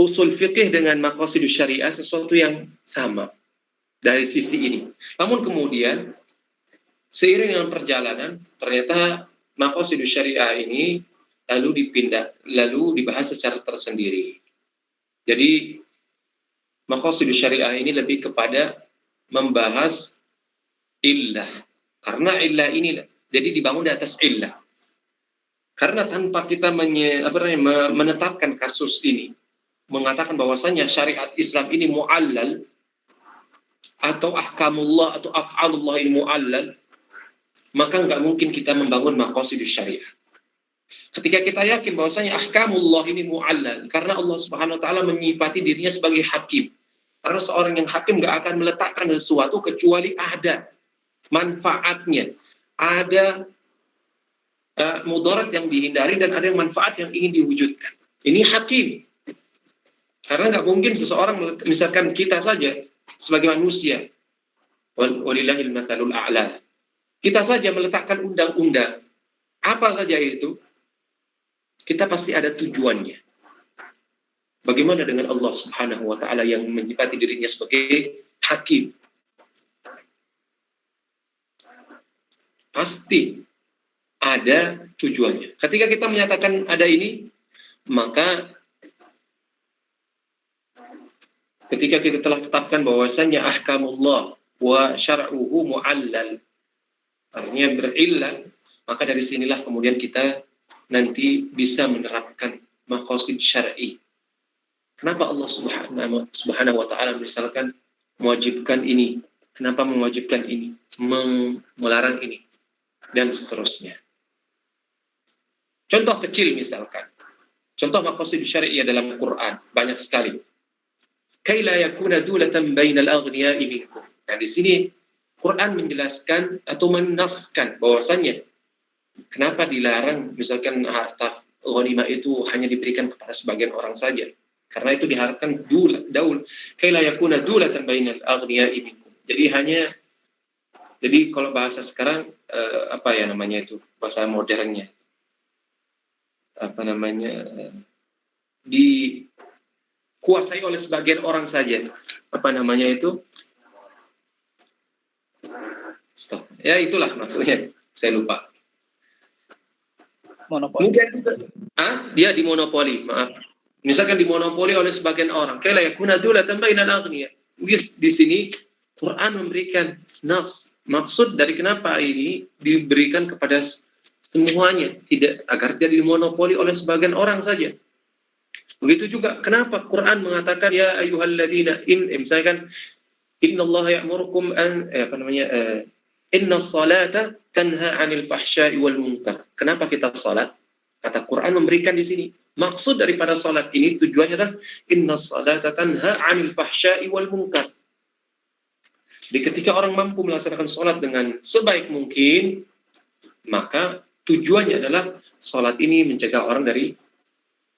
usul fiqih dengan maqasidus syariah sesuatu yang sama dari sisi ini. Namun kemudian, seiring dengan perjalanan, ternyata maqasidus syariah ini lalu dibahas secara tersendiri. Jadi, maqasidus syariah ini lebih kepada membahas illah. Karena illah ini, jadi dibangun di atas illah. Karena tanpa kita menetapkan kasus ini, mengatakan bahwasanya syariat Islam ini mu'allal, atau ahkamullah atau af'alullah ini mu'allal, maka nggak mungkin kita membangun maqasidus syariah. Ketika kita yakin bahwasanya ahkamullah ini mu'allal, karena Allah Subhanahu wa taala menyifati dirinya sebagai hakim. Karena seorang yang hakim nggak akan meletakkan sesuatu kecuali ada manfaatnya, ada mudarat yang dihindari, dan ada manfaat yang ingin diwujudkan. Ini hakim. Karena nggak mungkin seseorang, misalkan kita saja sebagai manusia, walillahil matsalul a'la, kita saja meletakkan undang-undang, apa saja itu, kita pasti ada tujuannya. Bagaimana dengan Allah Subhanahu wa taala yang menyifati dirinya sebagai hakim? Pasti ada tujuannya. Ketika kita menyatakan ada ini, maka ketika kita telah tetapkan bahwasanya ahkamullah wa syar'uhu mu'allal, artinya berillah, maka dari sinilah kemudian kita nanti bisa menerapkan maqasid syar'i. Kenapa Allah Subhanahu wa taala misalkan mewajibkan ini? Kenapa mewajibkan ini? Melarang ini? Dan seterusnya. Contoh kecil misalkan. Contoh maqasid syar'i dalam Quran banyak sekali. Kaila yakuna dulatan bainal aghniya'i minkum. Nah, di sini Quran menjelaskan atau menaskan bahwasannya kenapa dilarang misalkan harta ghanimah itu hanya diberikan kepada sebagian orang saja. Karena itu diharapkan daul kaila yakuna dulatan bainal aghniya'i minkum. Jadi kalau bahasa sekarang apa ya namanya itu, bahasa modernnya. Dikuasai oleh sebagian orang saja. Apa namanya itu? Stop. Ya itulah maksudnya. Saya lupa. Monopoli. Dia dimonopoli, maaf. Misalkan dimonopoli oleh sebagian orang. Kaila yakuna dulatan bainal aghniya. Di sini Quran memberikan nas. Maksud dari kenapa ini diberikan kepada semuanya, tidak agar tidak dimonopoli oleh sebagian orang saja. Begitu juga kenapa Quran mengatakan ya ayyuhalladzina misalkan innallaha ya'murukum inna salata tanha 'anil fahsya'i wal munkar. Kenapa kita salat? Kata Quran memberikan di sini. Maksud daripada salat ini tujuannya adalah inna salata tanha 'anil fahsya'i wal munkar. Jadi ketika orang mampu melaksanakan salat dengan sebaik mungkin, maka tujuannya adalah salat ini mencegah orang dari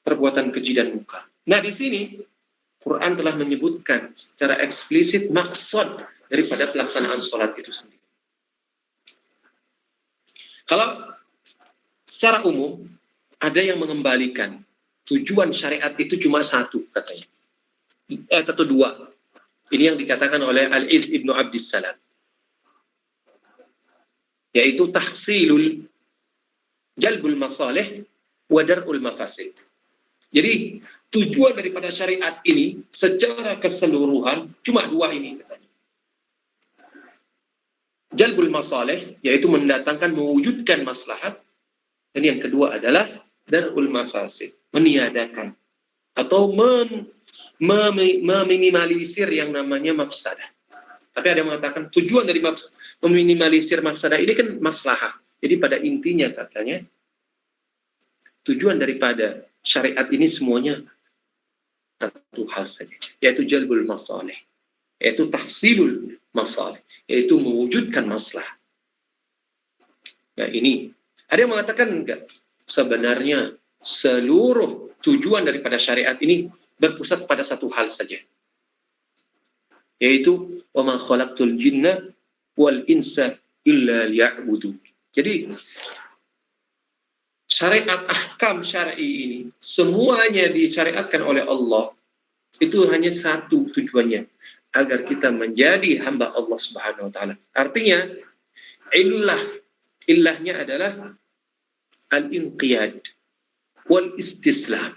perbuatan keji dan munkar. Nah, di sini Quran telah menyebutkan secara eksplisit maksud daripada pelaksanaan salat itu sendiri. Kalau secara umum ada yang mengembalikan tujuan syariat itu cuma satu katanya, atau dua. Ini yang dikatakan oleh Al-Iz Ibnu Abdissalam, yaitu tahsilul jalbul masalih wa dar'ul mafasid. Jadi tujuan daripada syariat ini secara keseluruhan cuma dua ini katanya. Jalbul masalih, yaitu mendatangkan, mewujudkan maslahat, dan yang kedua adalah dar'ul mafasid, meniadakan atau meminimalisir yang namanya mafsadah. Tapi ada yang mengatakan tujuan dari meminimalisir mafsadah ini kan maslahah. Jadi pada intinya katanya tujuan daripada syariat ini semuanya satu hal saja, yaitu jalbul masalih, yaitu tahsilul masalih, yaitu mewujudkan maslahah. Nah ini, ada yang mengatakan enggak, sebenarnya seluruh tujuan daripada syariat ini berpusat pada satu hal saja, yaitu wa ma khalaqtul jinna wal insa illa liya'budu. Jadi syariat ahkam syar'i ini semuanya disyariatkan oleh Allah itu hanya satu tujuannya, agar kita menjadi hamba Allah Subhanahu wa taala. Artinya illahnya adalah al-inqiyad wal istislam.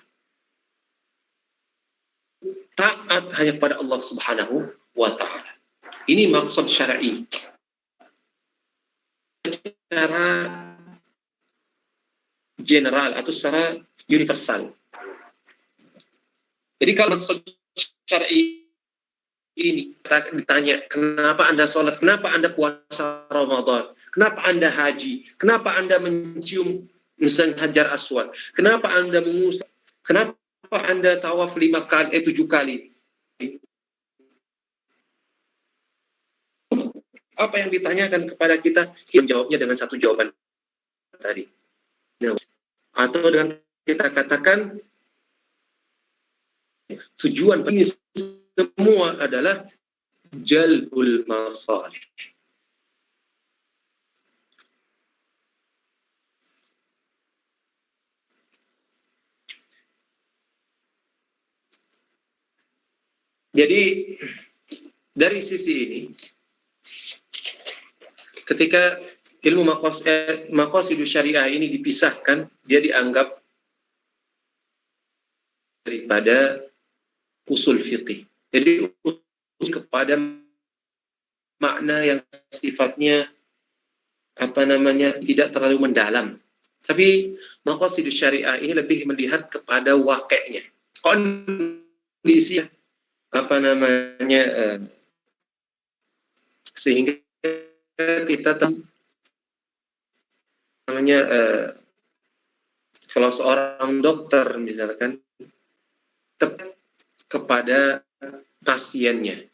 Taat hanya kepada Allah Subhanahu wa ta'ala. Ini maksud syar'i. Secara general atau secara universal. Jadi kalau maksud syar'i ini ditanya, kenapa Anda sholat, kenapa Anda puasa Ramadan, kenapa Anda haji, kenapa Anda mencium misalnya Hajar Aswad, kenapa Anda mengusap, kenapa Anda tawaf 7 kali. Apa yang ditanyakan kepada kita, menjawabnya dengan satu jawaban tadi. Atau dengan kita katakan, tujuan ini semua adalah jalbul masalih. Jadi dari sisi ini, ketika ilmu maqasidus syariah ini dipisahkan, dia dianggap daripada usul fiqih. Jadi kepada makna yang sifatnya tidak terlalu mendalam. Tapi maqasidus syariah ini lebih melihat kepada wakilnya, kondisi sehingga kita kalau seorang dokter misalkan tepat kepada pasiennya.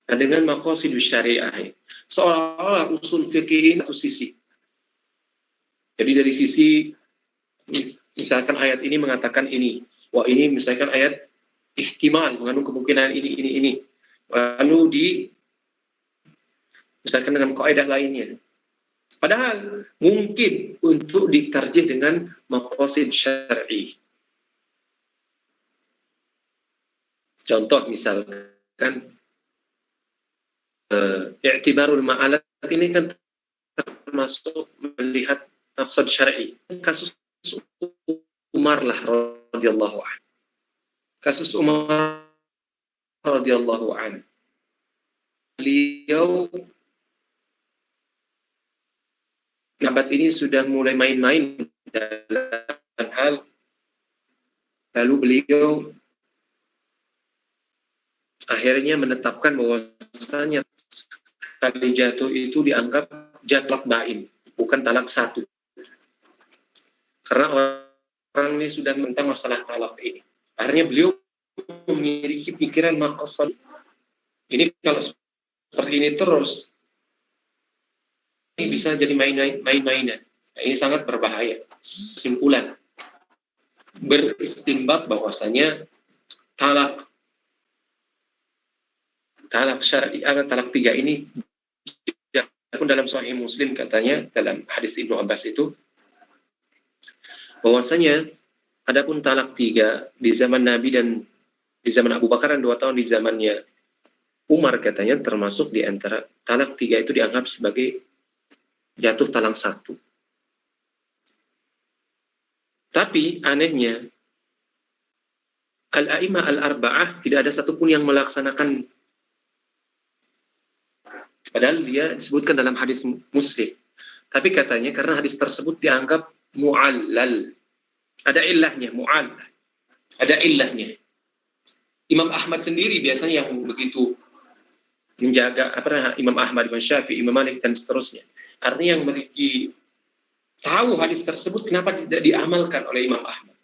Nah, dengan maqasidus syariah seolah-olah usul fikih satu sisi. Jadi dari sisi misalkan ayat ini mengatakan ini, wah ini misalkan ayat ihtimal mengandung kemungkinan ini. Lalu misalkan dengan kaidah lainnya. Padahal mungkin untuk ditarjih dengan maqasid syar'i. Contoh misalkan i'tibarul ma'alat ini kan termasuk melihat maksud syar'i. Kasus Umar lah radhiyallahu anhu. Kasus Umar radhiyallahu anhu. Beliau abad ini sudah mulai main-main dalam hal, lalu beliau akhirnya menetapkan bahwasanya kali jatuh itu dianggap talak bain, bukan talak satu. Karena orang ini sudah tentang masalah talak ini. Akhirnya beliau memiliki pikiran maqasid. Ini kalau seperti ini terus, ini bisa jadi main-mainan. Nah, ini sangat berbahaya. Kesimpulan, beristinbat bahwasanya talak syar'i, talak 3 ini Adapun dalam Sahih Muslim katanya dalam hadis Ibnu Abbas itu bahwasanya adapun talak 3 di zaman Nabi dan di zaman Abu Bakar dan 2 tahun di zamannya Umar katanya termasuk di antara talak 3 itu dianggap sebagai jatuh talak 1. Tapi anehnya Al-A'imah Al-Arba'ah tidak ada satupun yang melaksanakan. Padahal dia disebutkan dalam hadis Muslim. Tapi katanya karena hadis tersebut dianggap mu'allal. Ada illahnya, mu'allal. Ada illahnya. Imam Ahmad sendiri biasanya yang begitu menjaga, Imam Ahmad, Imam Syafi'i, Imam Malik, dan seterusnya. Artinya yang memiliki tahu hadis tersebut kenapa tidak diamalkan oleh Imam Ahmad.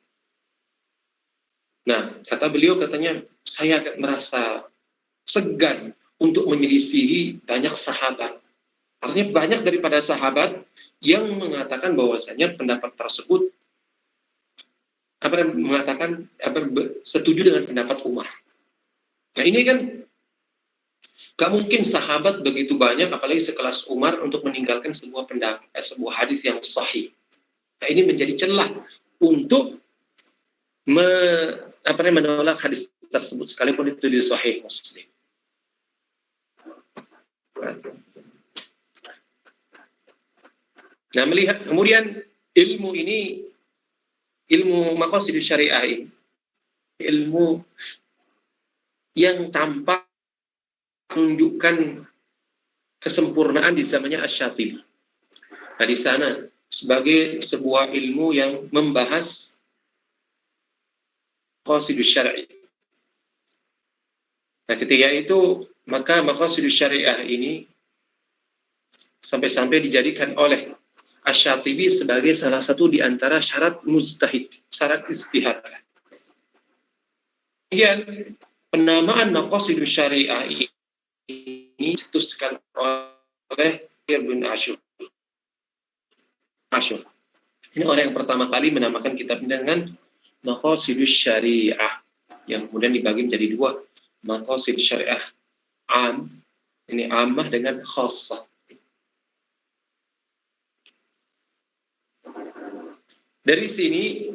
Nah, kata beliau katanya, saya merasa segan untuk menyelisihi banyak sahabat. Artinya banyak daripada sahabat yang mengatakan bahwasanya pendapat tersebut setuju dengan pendapat Umar. Nah ini kan gak mungkin sahabat begitu banyak, apalagi sekelas Umar untuk meninggalkan sebuah hadis yang sahih. Nah ini menjadi celah untuk menolak hadis tersebut sekalipun itu di Sahih Muslim. Nah melihat kemudian ilmu maqasidus syariah ini, ilmu yang tampak menunjukkan kesempurnaan di zamannya Asy-Syatibi. Nah di sana sebagai sebuah ilmu yang membahas maqasidus syar'i. Nah ketika itu maka maqasidus syariah ini sampai-sampai dijadikan oleh Asy-Syatibi sebagai salah satu di antara syarat mujtahid, syarat ijtihad. Kemudian penamaan maqasidus syariah ini dicetuskan oleh Ibn Ashur. Ini orang yang pertama kali menamakan kitab dengan maqasidus syariah, yang kemudian dibagi menjadi 2, maqasid syariah am, ini ammah dengan khassah. Dari sini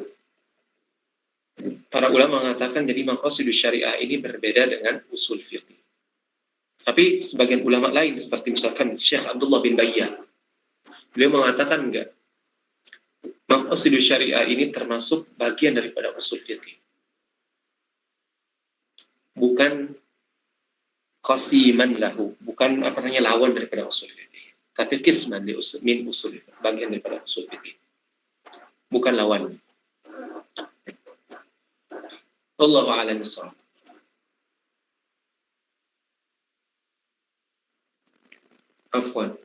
para ulama mengatakan jadi maqasidus syariah ini berbeda dengan usul fiqh. Tapi sebagian ulama lain seperti misalkan Syekh Abdullah bin Bayyah, beliau mengatakan enggak. Maqasidus syariah ini termasuk bagian daripada usul fiqh. Bukan qasiman lahu, bukan lawan daripada usul fiqh. Tapi qisman min usul, bagian daripada usul fiqh. Bukan lawan. Wallahu a'lam bishawab. Afwan.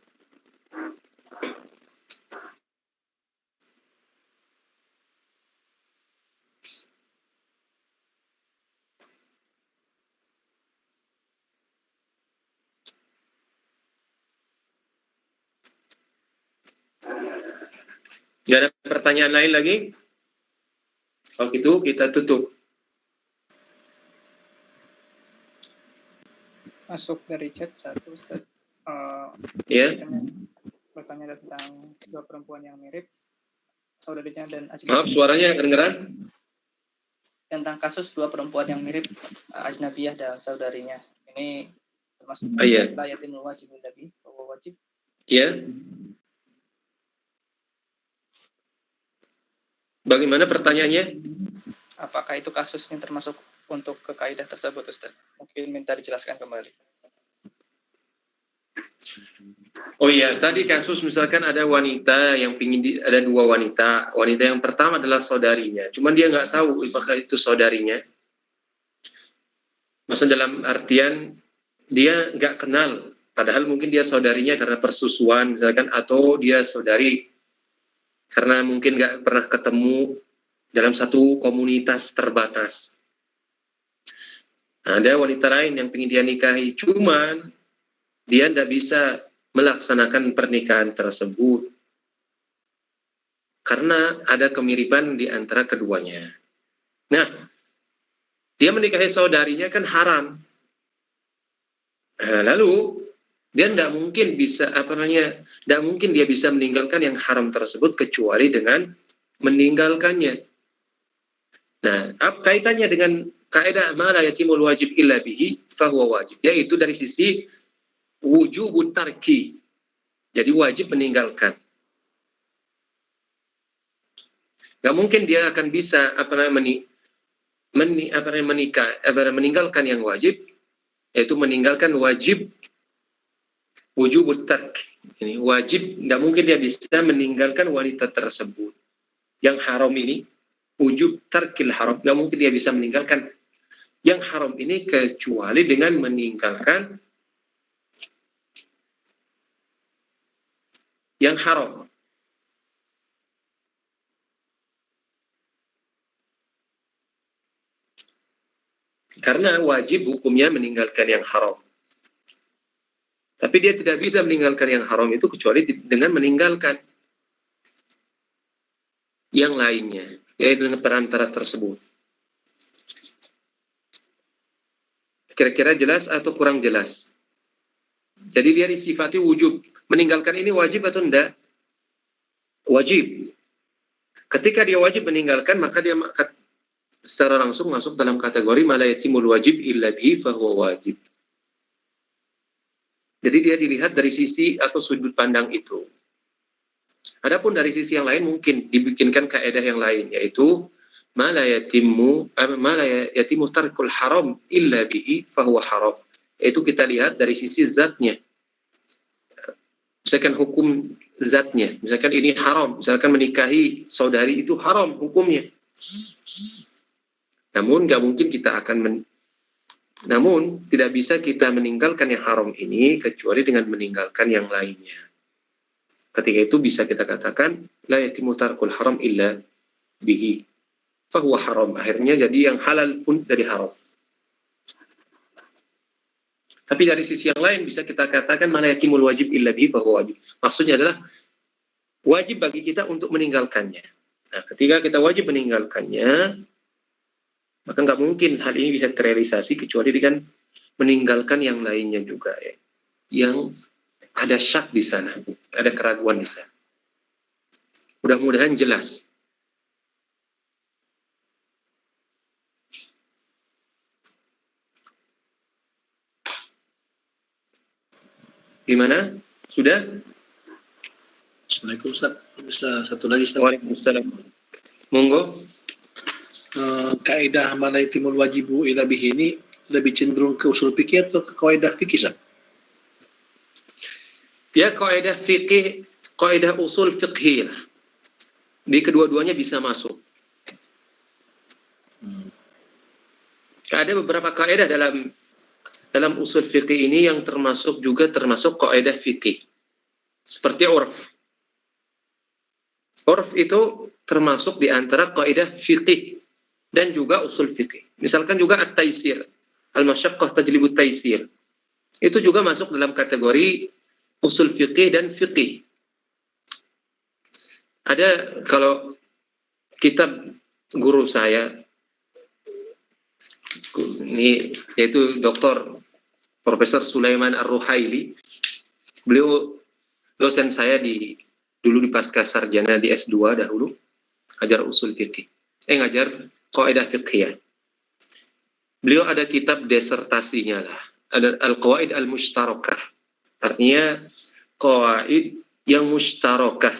Tidak ada pertanyaan lain lagi? Kalau gitu kita tutup. Masuk dari chat satu, Ustaz. Ya. Bertanya tentang 2 perempuan yang mirip, saudarinya dan ajnabi. Maaf, suaranya kedengeran? Tentang kasus 2 perempuan yang mirip, ajnabiyah dan saudarinya. Ini termasuk yatimul wajibul ladzi bahwa wajib. Iya. Bagaimana pertanyaannya? Apakah itu kasusnya termasuk untuk ke kaidah tersebut, Ustaz? Mungkin minta dijelaskan kembali. Oh iya, tadi kasus misalkan ada wanita yang ada 2 wanita. Wanita yang pertama adalah saudarinya. Cuman dia nggak tahu apakah itu saudarinya. Maksudnya dalam artian dia nggak kenal. Padahal mungkin dia saudarinya karena persusuan misalkan, atau dia saudari karena mungkin nggak pernah ketemu dalam satu komunitas terbatas. Nah, ada wanita lain yang ingin dia nikahi, cuman dia tidak bisa melaksanakan pernikahan tersebut karena ada kemiripan di antara keduanya. Nah, dia menikahi saudarinya kan haram. Nah, lalu Dia tidak mungkin bisa tidak mungkin dia bisa meninggalkan yang haram tersebut kecuali dengan meninggalkannya. Nah, apa kaitannya dengan kaidah ma la yatimul wajib illa bihi fahuwa wajib, yaitu dari sisi wujubut tarki. Jadi wajib meninggalkan. Gak mungkin dia akan bisa meninggalkan yang wajib, yaitu meninggalkan wajib wujubut tark. Ini wajib, gak mungkin dia bisa meninggalkan wanita tersebut. Yang haram ini, wujub tarkil haram, gak mungkin dia bisa meninggalkan yang haram ini kecuali dengan meninggalkan yang haram. Karena wajib hukumnya meninggalkan yang haram. Tapi dia tidak bisa meninggalkan yang haram itu kecuali dengan meninggalkan yang lainnya, yaitu dengan perantara tersebut. Kira-kira jelas atau kurang jelas? Jadi dia disifati wujub. Meninggalkan ini wajib atau enggak? Wajib. Ketika dia wajib meninggalkan, maka dia secara langsung masuk dalam kategori ma la yatimul wajib illa bihi fahuwa wajib. Jadi dia dilihat dari sisi atau sudut pandang itu. Adapun dari sisi yang lain mungkin dibikinkan kaidah yang lain, yaitu ma la yatimu tarkul haram illa bihi fahuwa haram. Yaitu kita lihat dari sisi zatnya. Misalkan hukum zatnya, misalkan ini haram, misalkan menikahi saudari itu haram hukumnya. Namun nggak mungkin kita namun tidak bisa kita meninggalkan yang haram ini kecuali dengan meninggalkan yang lainnya. Ketika itu bisa kita katakan la yatimu tarkul haram illa bihi fahuwa haram. Akhirnya jadi yang halal pun jadi haram. Tapi dari sisi yang lain bisa kita katakan ma la yatimul wajib illa bihi fahuwa wajib. Maksudnya adalah wajib bagi kita untuk meninggalkannya. Nah, ketika kita wajib meninggalkannya, maka nggak mungkin hal ini bisa terrealisasi kecuali dengan meninggalkan yang lainnya juga, ya. Yang ada syak di sana, ada keraguan di sana. Mudah-mudahan jelas. Gimana? Sudah? Assalamualaikum Ustaz. Bisa satu lagi Ustaz. Waalaikumsalam. Monggo. Kaidah ma la yatimul wajibu illa bihi ini lebih cenderung ke usul fikih atau ke kaidah fikih Ustaz? Ya, kaidah fikih, kaidah usul fikih. Di kedua-duanya bisa masuk. Ada beberapa kaidah dalam usul fikih ini yang termasuk kaidah fikih. Seperti urf. Urf itu termasuk di antara kaidah fikih dan juga usul fikih. Misalkan juga at-taisir, al-masyaqqah tajlibut taisir. Itu juga masuk dalam kategori usul fikih dan fikih. Ada kalau kitab guru saya ini yaitu Dr. Profesor Sulaiman Ar-Ruhaili. Beliau dosen saya dulu di pasca sarjana di S2 dahulu, ngajar usul fikih. Ngajar kaidah fiqhiyah. Beliau ada kitab desertasinya lah, ada Al-Qawaid Al-Mushtarakah. Artinya qawaid yang mushtarakah.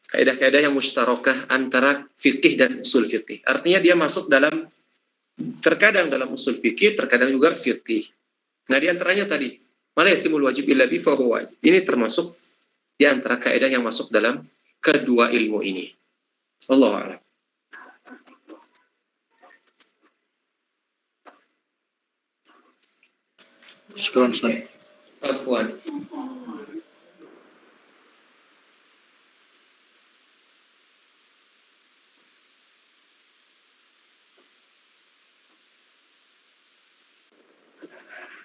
Kaidah-kaidah yang mushtarakah antara fikih dan usul fikih. Artinya dia masuk terkadang dalam usul fikih, terkadang juga fikih. Nah, di antaranya tadi, ma la yatimul wajib illa bihi fahuwa wajib. Ini termasuk di antara kaidah yang masuk dalam kedua ilmu ini. Wallahu a'lam. Sekarang Ustaz. Afwan.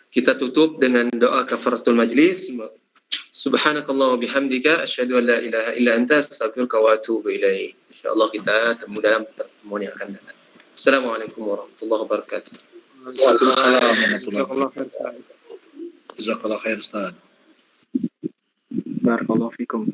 Kita tutup dengan doa kafaratul majlis. Subhanakallah wa bihamdika asyhadu an la ilaha illa anta astaghfiruka wa atubu ilaik. Insyaallah kita temu dalam pertemuan yang akan datang. Assalamualaikum warahmatullahi wabarakatuh. Waalaikumsalam warahmatullahi wabarakatuh. Jazakallah khair Ustaz. Barakallahu fikum.